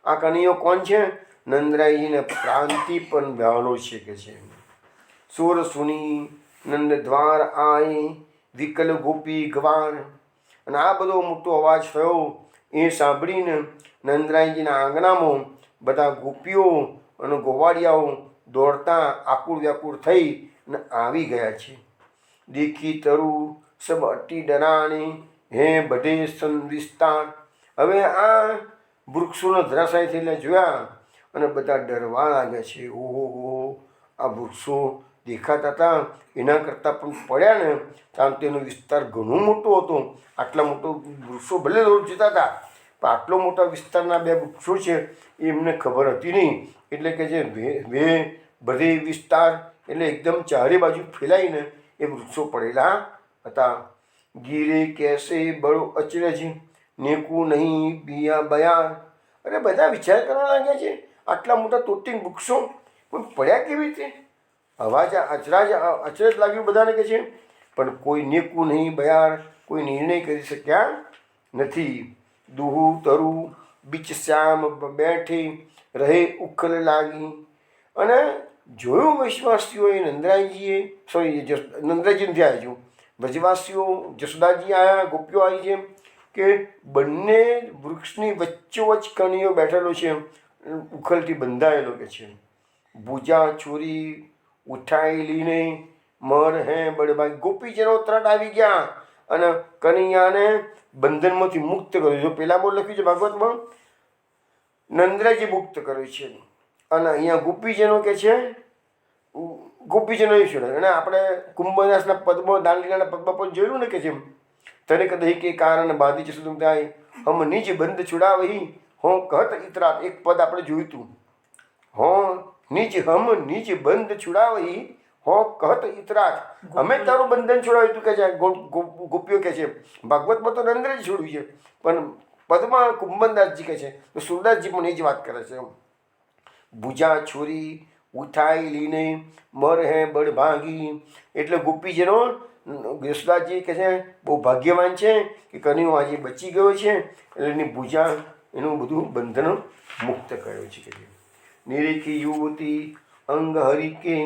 આ કનૈયો કોણ છે? નંદરાયજીને પ્રાંતિ પણ વ્યાલો છે કે છે. સોર સુની નંદ દ્વાર આય વિકલ ગોપી ગવાર, અને આ બધો મોટો અવાજ થયો એ સાંભળીને નંદરાયજીના આંગણામાં બધા ગોપીઓ અને ગોવાળિયાઓ દોડતા આકુળ વ્યાકુળ થઈ અને આવી ગયા છે. દેખી તરુ સબ અતિ ડરાણે હે બધે સન વિસ્તાર. હવે આ વૃક્ષોનો ધરાશાય થયેલા જોયા અને બધા ડરવા લાગ્યા છે. ઓહો, આ વૃક્ષો દેખાતા હતા એના કરતાં પણ પડ્યા ને કારણ તેનો વિસ્તાર ઘણો મોટો હતો. આટલા મોટો વૃક્ષો ભલે રોડ જતા હતા પણ આટલો મોટા વિસ્તારના બે વૃક્ષો છે એ એમને ખબર હતી નહીં. એટલે કે જે બધે વિસ્તાર એટલે એકદમ ચારે બાજુ ફેલાઈને એ વૃક્ષો પડેલા હતા. ગીરે કેસે બળો અચરજ નેકું નહીં બિયા બયાર. અરે બધા વિચાર કરવા લાગ્યા છે આટલા મોટા તોતિંગ વૃક્ષો પણ પડ્યા કેવી રીતે? અવાજ અચરજ લાગ્યું બધાને કે છે પણ કોઈ નેકું નહીં બયાર, કોઈ નિર્ણય કરી શક્યા નથી. દુહુ તરુ બીચ શ્યામ બેઠે રહે ઉખલ લાગી. અને જોયું વિશ્વાસીઓએ નંદરાયજીએ નંદરાયજી નથી આવ્યા છું વ્રજવાસીઓ જશોદાજી આવ્યા, ગોપીઓ આવી છે કે બંને વૃક્ષની વચ્ચોવચ્ચ કણીઓ બેઠેલો છે ઉખલથી બંધાયેલો કે છે. ભૂજા છોરી ઉઠાઈ લીને મર હે બળભાઈ. ગોપીજનો તરત આવી ગયા અને કનૈયાને બંધનમાંથી મુક્ત કર્યું. જો પેલા બોલ લખ્યું છે ભાગવતમાં નંદરાયજી મુક્ત કર્યું છે અને અહીંયા ગોપીજનો કે છે ગોપીજનો એ છોડે. અને આપણે કુંભદાસના પદ્મો દાંડીલાના પદ્મ પણ જોયેલું ને કે છે તને કદહી કે કારણ બાંધી છે સુધમ થાય હમ નીચ બંધ છુડાવહી હો કહત ઇતરાત. એક પદ આપણે જોયું હતું હો નીચ બંધ છુડાવહી હો કહત ઇતરાત. અમે તારું બંધન છોડાવ્યું તું કે છે ગોપીઓ કે છે. ભાગવતમાં તો નંદરાજ છોડ્યું છે પણ પદમાં કુંભનદાસજી કહે છે તો સુરદાસજી પણ એ જ વાત કરે છે. ભુજા છોરી ઉઠાઈ લીને મર હે બળ ભાગી. એટલે ગોપીજનો યશોદાજી કહે છે બહુ ભાગ્યવાન છે કે કનૈયો આજે બચી ગયો છે એટલે એની ભુજા એનું બધું બંધનો મુક્ત કર્યો છે. કે નિરેખી યુવતી અંગ હરિકે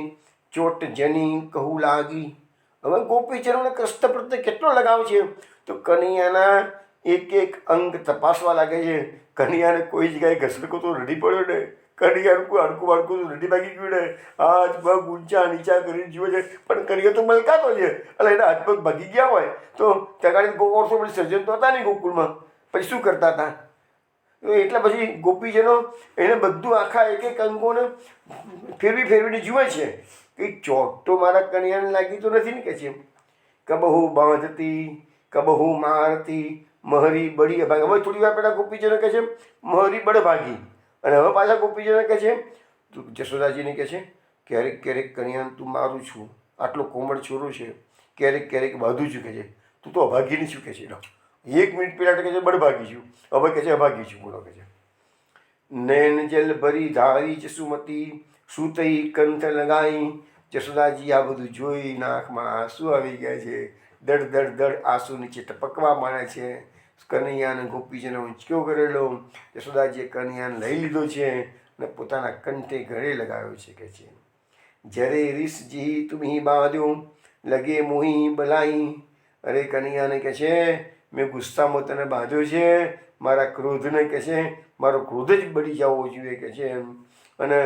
ચોટ જની કહું લાગી. હવે ગોપીજનોને કૃષ્ણ પ્રત્યે કેટલો લગાવ છે તો કનૈયાના એક એક અંગ તપાસવા લાગે છે. કનૈયાને કોઈ જગ્યાએ ઘસરકો તો રડી પડ્યો ને, કનૈયાનું કોઈ હડકું વાડકું તો રડી ભાગી ગયું ને, હાથ પગ ઊંચા નીચા કરીને જુએ છે પણ કનૈયો તો મલકાતો છે એટલે એના હાથ પગ ભાગી ગયા હોય તો ત્યાં વર્ષો પછી સર્જન તો હતા નહીં ગોકુળમાં, પછી શું કરતા હતા? એટલે પછી ગોપીજનો એને બધું આખા એક એક અંગોને ફેરવીને જુએ છે કે ચોટ તો મારા કનૈયાને લાગી તો નથી ને કે છે. કબહુ બાંધતી કબહુ મારતી મહરી બળી ભાગી. હવે થોડી વાર પહેલાં ગોપીજનો કહે છે મહરી બળ ભાગી અને હવે પાછા ગોપીજનો કહે છે જશોદાજીને કહે છે ક્યારેક ક્યારેક કનૈયાને તું મારું છું, આટલો કોમળ છોરો છે, ક્યારેક ક્યારેક બાંધું છું કે છે, તું તો અભાગીની છું કે છે. 1 મિનિટ પહેલાં કહે છે બળભાગી છું, હવે કહે છે અભાગી છું. બોલો કે છે નૈન જલ ભરી ધારી જસુમતી સુતઈ કંઠ લગાઈ. જશોદાજી આ બધું જોઈ નાકમાં આંસુ આવી ગયા છે. દડ દડ દડ આંસુ નીચે ટપકવા માંડે છે. કનૈયાને ગોપીજીને ઊંચક્યો કરેલો. જશોદાજીએ કનૈયાને લઈ લીધો છે અને પોતાના કંઠે ગળે લગાવ્યો છે. કે છે જરે રીસ જી તુમ્હી બાંધ્યો લગે મોહી બલાઈ. અરે કનૈયાને કહે છે મેં ગુસ્સામાં તને બાંધ્યો છે, મારા ક્રોધને કહે છે મારો ક્રોધ જ બળી જવો જોઈએ કે છે. અને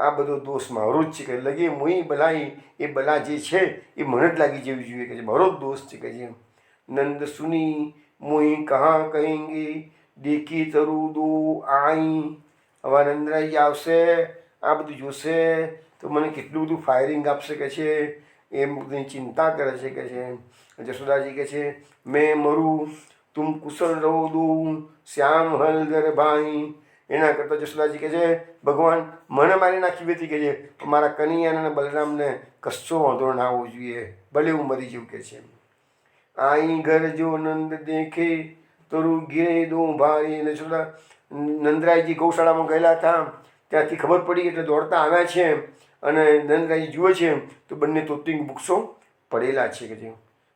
આ બધો દોષ મારો જ છે કે લગે મોહી બલાઈ. એ બલા જે છે એ મને જ લાગી જવી જોઈએ કે છે, મારો જ દોષ છે કે છે. નંદ સુની મોહી કहाँ કહેંગે દેખી તરુ દો આઈ. હવે નંદરાજી આવશે આ બધું જોશે તો મને કેટલું બધું ફાયરિંગ આપશે કે છે, એમ બધી ચિંતા કરે છે કે છે. જશોદાજી કહે છે મેં મરું તુમ કુશળ રહો દઉં શ્યામ હલદર ભાઈ. એના કરતાં જશોદાજી કહે છે ભગવાન મને મારી નાખી હતી કે છે મારા કનૈયાને અને બલરામને કશો વાંધો ના આવવો જોઈએ, ભલે હું મરી જવું કે છે. આઈ ઘર જો નંદ દેખે તરુ ગીરે દો ભાઈ. જશોદા નંદરાયજી ગૌશાળામાં ગયેલા હતા ત્યાંથી ખબર પડી એટલે દોડતા આવ્યા છે અને નંદરાયજી જુએ છે તો બંને તોતિંગ વૃક્ષો પડેલા છે કે છે.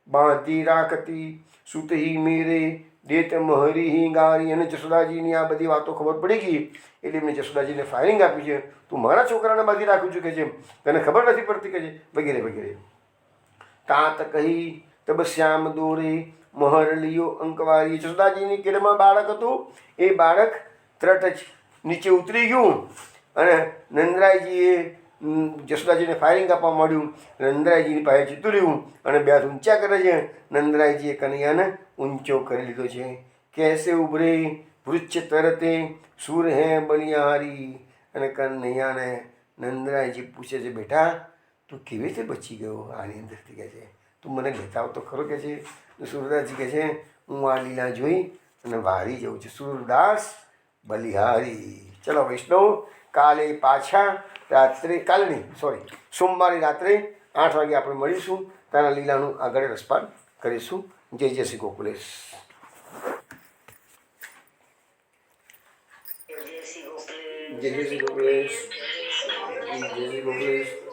બાંધી રાખતી સુતહી મેરે દેત મહરી ગારી. અને જશોદાજીની આ બધી વાતો ખબર પડી ગઈ એટલે એમને જશોદાજીને ફાયરિંગ આપી છે તું મારા છોકરાને બાંધી રાખું છું કે છે, તને ખબર નથી પડતી કે છે વગેરે વગેરે. તાત કહી તબ શ્યામ દોરે મહર લિયો અંકવારી. જશોદાજીની કેળમાં બાળક હતું એ બાળક તરત જ નીચે ઉતરી ગયું અને નંદરાયજીએ જશોદાજીને ફાયરિંગ આપવા માંડ્યું. નંદરાયજીની પાસે જતું રહ્યું અને બે હાથ ઊંચા કરે છે. નંદરાયજીએ કનૈયાને ઊંચો કરી લીધો છે. કેસે ઉભરે વૃક્ષ તરતે સુર હે બલિહારી. અને કનૈયાને નંદરાયજી પૂછે છે, બેટા તું કેવી રીતે બચી ગયો આની અંદરથી? કહે છે, તું મને બતાવ તો ખરો. કહે છે. સુરદાસજી કહે છે, હું આ લીલા જોઈ અને વારી જઉં છું. સુરદાસ બલિહારી. ચલો વૈષ્ણવ, કાલે પાછા રાત્રે, કાલે નહીં, સોમવારે રાત્રે 8 વાગે આપણે મળીશું. તારા લીલાનું આગળ રસપાન કરીશું. જય જય શ્રી ગોકુલેશ. જય જય શ્રી ગોકુલેશ. જય શ્રી ગોકુલેશ.